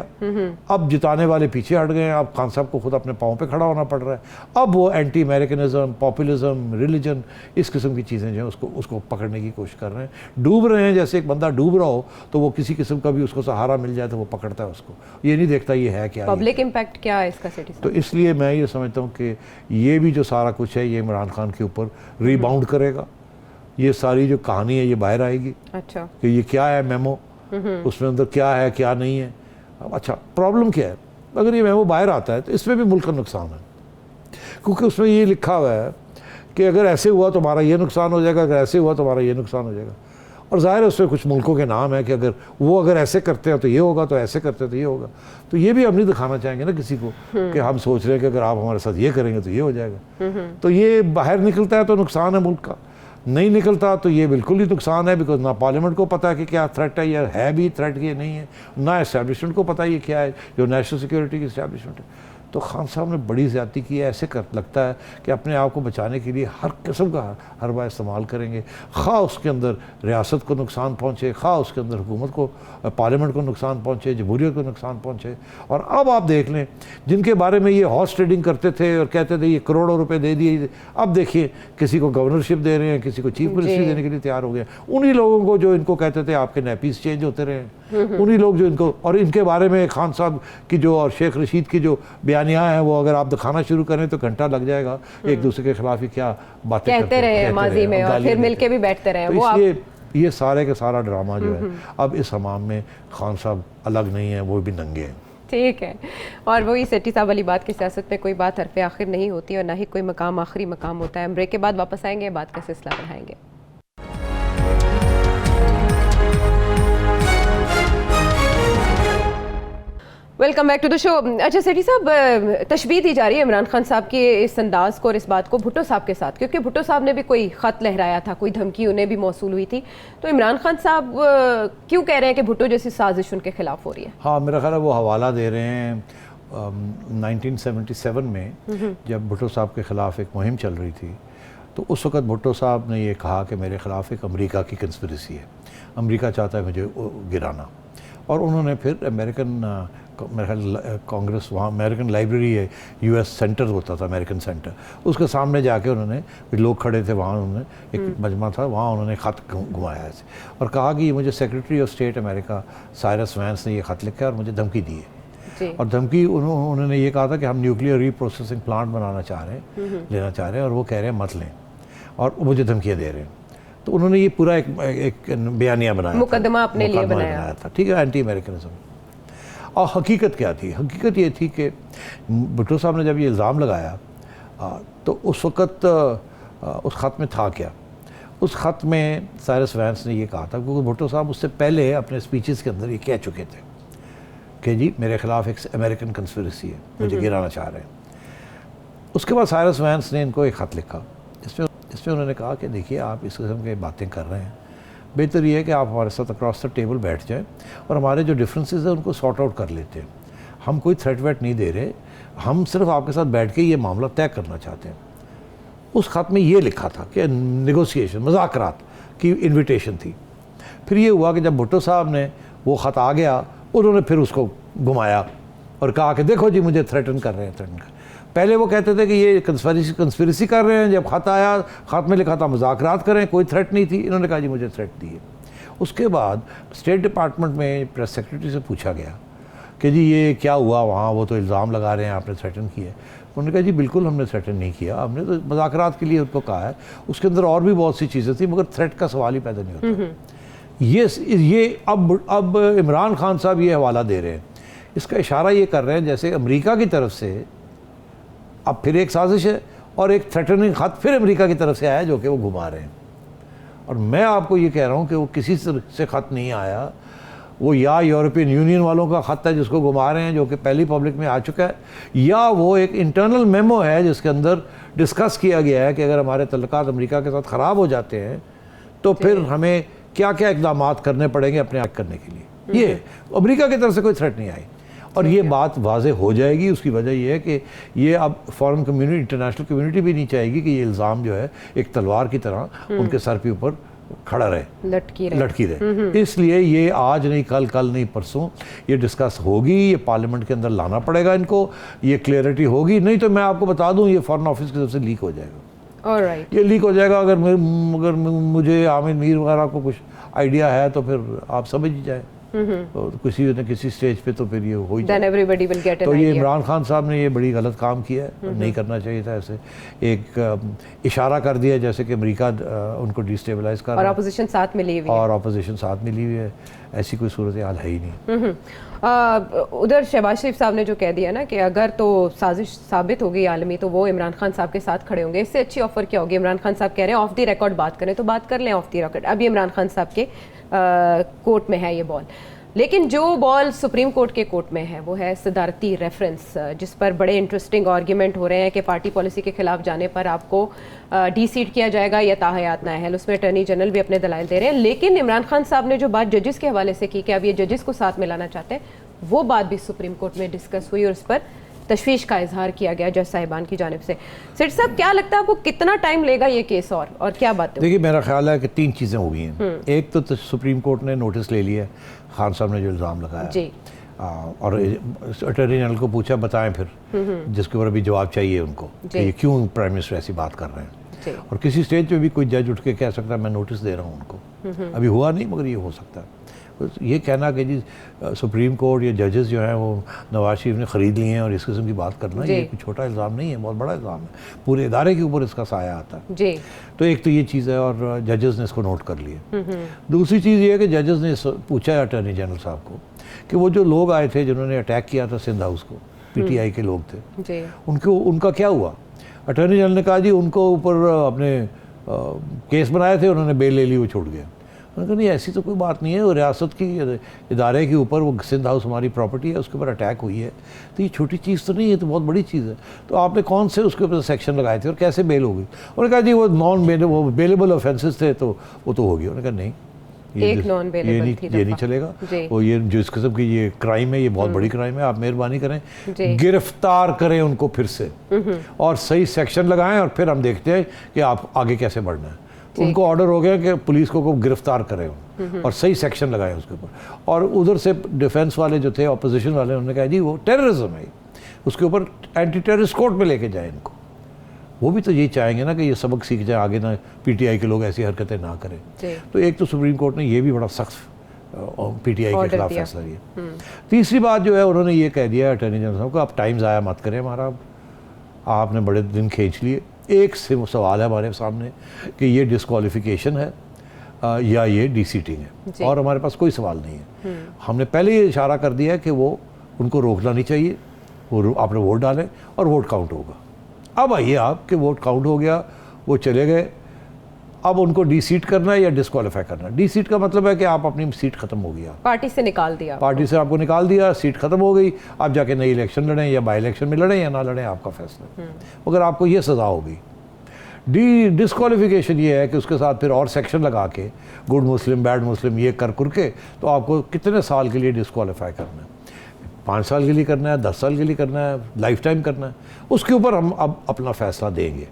अब जिताने वाले पीछे हट गए हैं, अब खान साहब को खुद अपने पाँव पे खड़ा होना पड़ रहा है। अब वो एंटी अमेरिकनिज़म, पॉपुलिज्म, रिलीजन, इस किस्म की चीज़ें जो हैं उसको पकड़ने की कोशिश कर रहे हैं, डूब रहे हैं। जैसे एक बंदा डूब रहा हो तो वो किसी किस्म का भी उसको सहारा मिल जाए तो वो पकड़ता है उसको, ये नहीं देखता ये है क्या, पब्लिक इम्पैक्ट क्या है इसका सिटी। तो इसलिए मैं ये समझता हूँ कि ये भी जो सारा कुछ है ये इमरान खान के ऊपर रीबाउंड करेगा। ये सारी जो कहानी है ये बाहर आएगी। अच्छा। कि ये क्या है मेमो, उसमें अंदर क्या है क्या नहीं है। अच्छा, प्रॉब्लम क्या है, अगर ये मेमो बाहर आता है तो इसमें भी मुल्क का नुकसान है, क्योंकि उसमें ये लिखा हुआ है कि अगर ऐसे हुआ तो हमारा ये नुकसान हो जाएगा, अगर ऐसे हुआ तो हमारा ये नुकसान हो जाएगा। और ज़ाहिर है उसमें कुछ मुल्कों के नाम है कि अगर ऐसे करते हैं तो ये होगा, तो ऐसे करते हैं तो ये होगा। तो ये भी हम नहीं दिखाना चाहेंगे ना किसी को कि हम सोच रहे हैं कि अगर आप हमारे साथ ये करेंगे तो ये हो जाएगा। तो ये बाहर निकलता है तो नुकसान है मुल्क का, नहीं निकलता तो ये बिल्कुल ही नुकसान है। बिकॉज ना पार्लियामेंट को पता है कि क्या थ्रेट है या है भी थ्रेट ये नहीं है, ना इस्टेब्लिशमेंट को पता है ये क्या है, जो नेशनल सिक्योरिटी की इस्टेब्लिशमेंट है। तो खान साहब ने बड़ी ज़्यादती की है। ऐसे लगता है कि अपने आप को बचाने के लिए हर किस्म का हरबा इस्तेमाल करेंगे, खा उसके अंदर रियासत को नुकसान पहुँचे, खा उसके अंदर हुकूमत को, पार्लियामेंट को नुकसान पहुँचे, जमहूरियत को नुकसान पहुँचे। और अब आप देख लें, जिनके बारे में ये हॉर्स ट्रेडिंग करते थे और कहते थे ये करोड़ों रुपए दे दिए, अब देखिए किसी को गवर्नरशिप दे रहे हैं, किसी को चीफ मिनिस्ट्री देने के लिए तैयार हो गए। उन्हीं लोगों को जो इनको कहते थे आपके नैपीस चेंज होते रहे, उन्हीं लोग जो इनको, और इनके बारे में खान साहब की जो और शेख रशीद की जो बयानियाँ हैं वो अगर आप दिखाना शुरू करें तो घंटा लग जाएगा। एक दूसरे के खिलाफ ही क्या बातें कहते रहे माजी में और फिर मिलके भी बैठते रहे। तो इसलिए ये सारे का सारा ड्रामा जो है अब इस हमाम में खान साहब अलग नहीं है, वो भी नंगे हैं। ठीक है। और वही सेठी साहब वाली बात की सियासत में कोई बात हरफ आखिर नहीं होती और ना ही कोई मकाम आखिरी मकाम होता है। ब्रेक के बाद वापस आएंगे, बात का सिलसिला बढ़ाएंगे। Welcome back to the show. अच्छा सेठी साहब, तशबीह दी जा रही है इमरान खान साहब के इस अंदाज को और इस बात को भुट्टो साहब के साथ, क्योंकि भुट्टो साहब ने भी कोई ख़त लहराया था, कोई धमकी उन्हें भी मौसूल हुई थी। तो इमरान खान साहब क्यों कह रहे हैं कि भुट्टो जैसी साजिश उनके खिलाफ हो रही है? हाँ, मेरा ख्याल है वो हवाला दे रहे हैं 1977 में जब भुट्टो साहब के ख़िलाफ़ एक मुहिम चल रही थी। तो उस वक़्त भुट्टो साहब ने ये कहा कि मेरे ख़िलाफ़ एक अमेरिका की कंस्पिरेसी है, अमेरिका चाहता है मुझे गिराना। और उन्होंने फिर अमेरिकन मेरे ख्याल कांग्रेस, वहाँ अमेरिकन लाइब्रेरी है, यूएस सेंटर होता था, अमेरिकन सेंटर, उसके सामने जाके उन्होंने, लोग खड़े थे वहाँ, उन्होंने एक मजमा था वहाँ, उन्होंने ख़त घुमाया ऐसे और कहा कि ये मुझे secretary of state America Cyrus Vance ने ये ख़त लिखा है और मुझे धमकी दी है। और धमकी उन्होंने ये कहा था कि हम न्यूक्लियर रीप्रोसेसिंग प्लांट बनाना चाह रहे हैं, लेना चाह रहे हैं, और वो कह रहे हैं मत लें, और मुझे धमकियाँ दे रहे हैं। तो उन्होंने ये पूरा एक बयानिया बनाया, मुकदमा अपने लिए बनाया था, ठीक है, एंटी अमेरिकनिज्म। और हकीकत क्या थी? हकीकत ये थी कि भुट्टो साहब ने जब ये इल्ज़ाम लगाया तो उस वक़्त उस ख़त में था क्या? उस ख़त में साइरस वैंस ने ये कहा था, क्योंकि भुट्टो साहब उससे पहले अपने स्पीचेस के अंदर ये कह चुके थे कि जी मेरे ख़िलाफ़ एक अमेरिकन कंस्पिरेसी है, मुझे गिराना चाह रहे हैं। उसके बाद साइरस वैंस ने इनको एक ख़त लिखा, इसमें उन्होंने कहा कि देखिए आप इस किस्म की बातें कर रहे हैं, बेहतर ये है कि आप हमारे साथ अक्रॉस द टेबल बैठ जाएं और हमारे जो डिफरेंसेस हैं उनको सॉर्ट आउट कर लेते हैं। हम कोई थ्रेट वेट नहीं दे रहे, हम सिर्फ आपके साथ बैठ के ये मामला तय करना चाहते हैं। उस ख़त में ये लिखा था कि नेगोशिएशन, मुज़ाकरात की इन्विटेशन थी। फिर ये हुआ कि जब भुट्टो साहब ने वो ख़त आ गया, उन्होंने फिर उसको घुमाया और कहा कि देखो जी मुझे थ्रेटन कर रहे हैं, थ्रेटन कर। पहले वो कहते थे कि ये कंस्पिरेसी कर रहे हैं, जब ख़त आया, ख़त में लिखा था मुज़ाकरात करें, कोई थ्रेट नहीं थी, इन्होंने कहा जी मुझे थ्रेट दी है। उसके बाद स्टेट डिपार्टमेंट में प्रेस सेक्रेटरी से पूछा गया कि जी ये क्या हुआ वहाँ, वो तो इल्ज़ाम लगा रहे हैं आपने थ्रेटन किया। उन्होंने कहा जी बिल्कुल हमने थ्रेटन नहीं किया, हमने तो मुज़ाकरात के लिए उनको कहा है, उसके अंदर और भी बहुत सी चीज़ें थी, मगर थ्रेट का सवाल ही पैदा नहीं होता। ये अब इमरान खान साहब ये हवाला दे रहे हैं, इसका इशारा ये कर रहे हैं जैसे अमेरिका की तरफ से अब फिर एक साजिश है और एक थ्रेटनिंग ख़त फिर अमेरिका की तरफ से आया जो कि वो घुमा रहे हैं। और मैं आपको ये कह रहा हूँ कि वो किसी से ख़त नहीं आया, वो या यूरोपियन यूनियन वालों का ख़त है जिसको घुमा रहे हैं, जो कि पहली पब्लिक में आ चुका है, या वो एक इंटरनल मेमो है जिसके अंदर डिस्कस किया गया है कि अगर हमारे तल्लुकात अमेरिका के साथ ख़राब हो जाते हैं तो फिर हमें क्या क्या इक़दाम करने पड़ेंगे अपने आप करने के लिए। ये अमेरिका की तरफ से कोई थ्रेट नहीं आई और ये बात वाज़े हो जाएगी। उसकी वजह ये है कि ये अब फॉरेन कम्युनिटी, इंटरनेशनल कम्युनिटी भी नहीं चाहेगी कि ये इल्ज़ाम जो है एक तलवार की तरह उनके सर के ऊपर खड़ा रहे, लटकी रहे। इसलिए ये आज नहीं कल नहीं परसों ये डिस्कस होगी, ये पार्लियामेंट के अंदर लाना पड़ेगा इनको, ये क्लियरिटी होगी, नहीं तो मैं आपको बता दूं ये फॉरेन ऑफिस की तरफ से लीक हो जाएगा। ऑलराइट, ये लीक हो जाएगा। अगर मुझे आमिर मीर वगैरह को कुछ आइडिया है तो फिर आप समझ ही जाए, तो किसी न किसी स्टेज पे तो फिर ये हो ही जाए। तो ये इमरान खान साहब ने ये बड़ी गलत काम किया है, नहीं करना चाहिए था। ऐसे एक इशारा कर दिया जैसे कि अमेरिका उनको डिस्टेबलाइज कर रहा है और अपोजिशन साथ मिली हुई है, ऐसी कोई सूरत हाल है ही नहीं। उधर शहबाज शरीफ साहब ने जो कह दिया ना कि अगर तो साजिश साबित होगी आलमी तो वो इमरान खान साहब के साथ खड़े होंगे, इससे अच्छी ऑफर क्या होगी। इमरान खान साहब कह रहे हैं ऑफ द रिकॉर्ड बात करें तो बात कर लें ऑफ द रिकॉर्ड। अभी इमरान खान साहब के कोर्ट में है ये बॉल, लेकिन जो बॉल सुप्रीम कोर्ट के कोर्ट में है वो है सदारती रेफरेंस, जिस पर बड़े इंटरेस्टिंग आर्ग्यूमेंट हो रहे हैं कि पार्टी पॉलिसी के खिलाफ जाने पर आपको डी-सीट किया जाएगा या ताहयात नाअहल। उसमें अटॉर्नी जनरल भी अपने दलाइल दे रहे हैं, लेकिन इमरान खान साहब ने जो बात जजेस के हवाले से की कि अब ये जजेस को साथ मिलाना चाहते हैं, वो बात भी सुप्रीम कोर्ट में डिस्कस हुई और उस पर तशवीश का इजहार किया गया जज साहिबान की जानिब से। सेठ साहब क्या लगता है आपको कितना टाइम लेगा ये केस और क्या बात है? देखिए मेरा ख्याल है कि 3 चीज़ें हो गई हैं। एक तो सुप्रीम कोर्ट ने नोटिस ले लिया खान साहब ने जो इल्ज़ाम लगाया जी, और अटॉर्नी जनरल को पूछा बताएं फिर, जिसके ऊपर अभी जवाब चाहिए उनको कि ये क्यों प्राइम मिनिस्टर ऐसी बात कर रहे हैं। और किसी स्टेज पे भी कोई जज उठ के कह सकता है मैं नोटिस दे रहा हूँ उनको, अभी हुआ नहीं मगर ये हो सकता है। ये कहना कि जी सुप्रीम कोर्ट या जजेस जो हैं वो नवाज शरीफ ने ख़रीद लिए हैं और इस किस्म की बात करना, ये कोई छोटा इल्ज़ाम नहीं है, बहुत बड़ा इल्ज़ाम है, पूरे इदारे के ऊपर इसका साया आता है जी। तो एक तो ये चीज़ है और जजेस ने इसको नोट कर लिया। दूसरी चीज़ ये है कि जजेस ने पूछा है अटॉर्नी जनरल साहब को कि वो जो लोग आए थे जिन्होंने अटैक किया था सिंध हाउस को, PTI के लोग थे, उनका क्या हुआ? अटॉर्नी जनरल ने कहा जी उनको ऊपर अपने केस बनाए थे, उन्होंने बेल ले ली, वो छूट गया। उन्होंने कहा नहीं ऐसी तो कोई बात नहीं है, वो रियासत की इदारे के ऊपर, वो सिंध हाउस हमारी प्रॉपर्टी है, उसके ऊपर अटैक हुई है, तो ये छोटी चीज़ तो नहीं है, तो बहुत बड़ी चीज़ है। तो आपने कौन से उसके ऊपर सेक्शन लगाए थे और कैसे बेल हो गई? उन्होंने कहा जी वो बेलेबल ऑफेंसेस थे तो वो तो हो गया। उन्होंने कहा नहीं ये नहीं चलेगा, वो ये जिस किस्म की ये क्राइम है, ये बहुत बड़ी क्राइम है, आप मेहरबानी करें गिरफ्तार करें उनको फिर से और सही सेक्शन लगाएं और फिर हम देखते हैं कि आप आगे कैसे बढ़ना है। उनको ऑर्डर हो गया कि पुलिस को गिरफ्तार करें और सही सेक्शन लगाएं उसके ऊपर। और उधर से डिफेंस वाले जो थे, अपोजिशन वाले, उन्होंने कहा जी वो टेररिज्म है, उसके ऊपर एंटी टेररिस्ट कोर्ट में लेके जाए इनको। वो भी तो यही चाहेंगे ना कि ये सबक सीख जाए, आगे ना PTI के लोग ऐसी हरकतें ना करें। तो एक तो सुप्रीम कोर्ट ने ये भी बड़ा सख्त PTI के खिलाफ फैसला लिया। तीसरी बात जो है उन्होंने ये कह दिया अटॉर्नी जनरल साहब को, आप टाइम ज़ाया मत करें हमारा, आपने बड़े दिन खींच लिए। एक से सवाल है हमारे सामने कि ये डिस्क्वालिफिकेशन है या ये डी-सीटिंग है, और हमारे पास कोई सवाल नहीं है। हमने पहले ये इशारा कर दिया है कि वो उनको रोकना नहीं चाहिए, वो आपने वोट डालें और वोट काउंट होगा। अब आइए आप कि वोट काउंट हो गया, वो चले गए, अब उनको डी सीट करना है या डिस्क्वालीफाई करना है। डी सीट का मतलब है कि आप अपनी सीट खत्म हो गया, पार्टी से निकाल दिया, पार्टी से आपको निकाल दिया, सीट खत्म हो गई, आप जाके नई इलेक्शन लड़ें या बाई इलेक्शन में लड़ें या ना लड़ें, आपका फैसला। अगर आपको ये सज़ा होगी। डिस्क्वालिफिकेशन ये है कि उसके साथ फिर और सेक्शन लगा के गुड मुस्लिम, बैड मुस्लिम ये कर के तो आपको कितने साल के लिए डिस्क्वालीफाई करना है, 5 साल के लिए करना है, 10 साल के लिए करना है, लाइफ टाइम करना है, उसके ऊपर हम अब अपना फैसला देंगे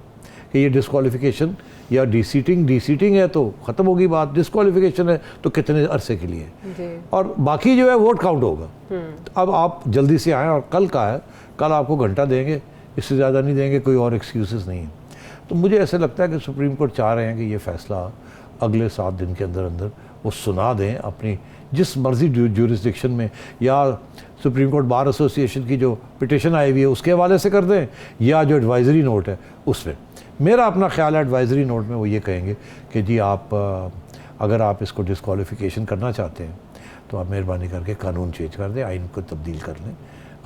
कि ये डिस्क्वालिफिकेशन या डी सीटिंग है तो ख़त्म होगी बात, डिस्क्वालिफिकेशन है तो कितने अरसे के लिए, और बाकी जो है वोट काउंट होगा। तो अब आप जल्दी से आएँ, और कल का है, कल आपको घंटा देंगे, इससे ज़्यादा नहीं देंगे, कोई और एक्सक्यूज़ नहीं है। तो मुझे ऐसा लगता है कि सुप्रीम कोर्ट चाह रहे हैं कि ये फ़ैसला अगले 7 दिन के अंदर अंदर वो सुना दें अपनी जिस मर्जी ज्यूरिसडिक्शन में, या सुप्रीम कोर्ट बार एसोसिएशन की जो पिटिशन आई हुई है उसके हवाले से कर दें, या जो एडवाइज़री नोट है उसमें। मेरा अपना ख्याल है एडवाइज़री नोट में वो ये कहेंगे कि जी आप अगर आप इसको डिस्क्वालिफिकेशन करना चाहते हैं तो आप मेहरबानी करके कानून चेंज कर दें, आइन को तब्दील कर लें।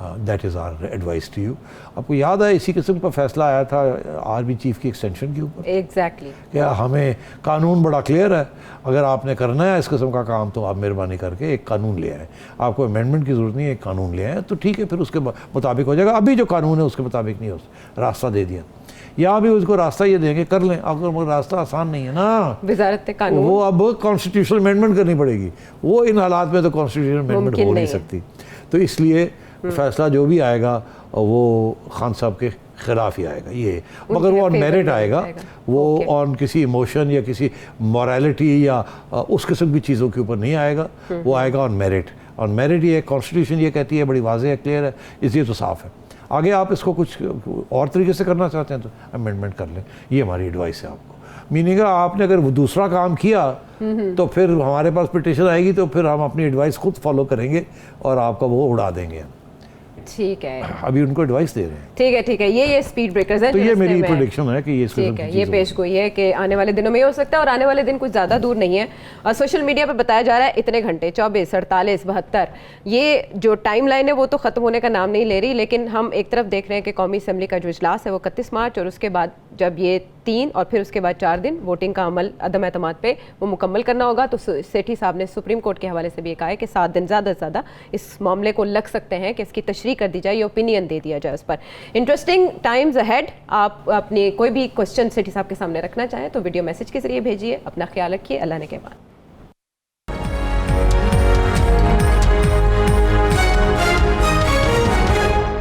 That is our advice to you. आपको याद है इसी किस्म का फैसला आया था आर्मी चीफ की एक्सटेंशन के ऊपर। एग्जैक्टली क्या हमें कानून बड़ा क्लियर है, अगर आपने करना है इस किस्म का काम तो आप मेहरबानी करके एक कानून ले आए, आपको अमेंडमेंट की ज़रूरत नहीं है, एक कानून ले आए तो ठीक है, फिर उसके मुताबिक हो जाएगा। अभी जो कानून है उसके मुताबिक नहीं हो, रास्ता दे दिया, यहाँ भी उसको रास्ता ये देंगे कर लें। अगर रास्ता आसान नहीं है ना, वजारत कानून वो अब कॉन्स्टिट्यूशनल अमेंडमेंट करनी पड़ेगी, वो इन हालात में तो कॉन्स्टिट्यूशनल अमेंडमेंट हो नहीं सकती। तो इसलिए फैसला जो भी आएगा वो खान साहब के ख़िलाफ़ ही आएगा ये, मगर वो ऑन मेरिट आएगा, वो ऑन किसी इमोशन या किसी मॉरलिटी या उस किस्म की चीज़ों के ऊपर नहीं आएगा, वो आएगा ऑन मेरिट। ऑन मेरिट ये कॉन्स्टिट्यूशन ये कहती है, बड़ी वाज़ेह है, क्लियर है, इसलिए तो साफ़ है। आगे आप इसको कुछ और तरीके से करना चाहते हैं तो अमेंडमेंट कर लें, ये हमारी एडवाइस है आपको। मीनिंग है आपने अगर दूसरा काम किया तो फिर हमारे पास पिटिशन आएगी तो फिर हम अपनी एडवाइस खुद फॉलो करेंगे और आपका वो उड़ा देंगे। ठीक है, अभी उनको एडवाइस दे रहे हैं। ठीक है, ये स्पीड ब्रेकर्स हैं। तो ये मेरी प्रेडिक्शन है कि ये ठीक है, ये पेश गोई है कि आने वाले दिनों में ये हो सकता है, और आने वाले दिन कुछ ज़्यादा दूर नहीं है। और सोशल मीडिया पर बताया जा रहा है इतने घंटे 24, 48, 72, ये जो टाइम लाइन है वो तो ख़त्म होने का नाम नहीं ले रही। लेकिन हम एक तरफ देख रहे हैं कि कौमी असम्बली का जो इजलास है वो 31 मार्च, और उसके बाद जब ये 3 और फिर उसके बाद 4 दिन वोटिंग का अमल अदम एतमाद पे वो मुकम्मल करना होगा। तो सेठी साहब ने सुप्रीम कोर्ट के हवाले से भी कहा है कि 7 दिन ज़्यादा से ज़्यादा इस मामले को लग सकते हैं कि इसकी तशरीह कर दी जाए, ये ओपिनियन दे दिया जाए उस पर। Interesting times ahead. आप अपने कोई भी क्वेश्चन सेठी साहब के सामने रखना चाहें तो वीडियो मैसेज के जरिए भेजिए। अपना ख्याल रखिए, अल्लाह ने के बाद।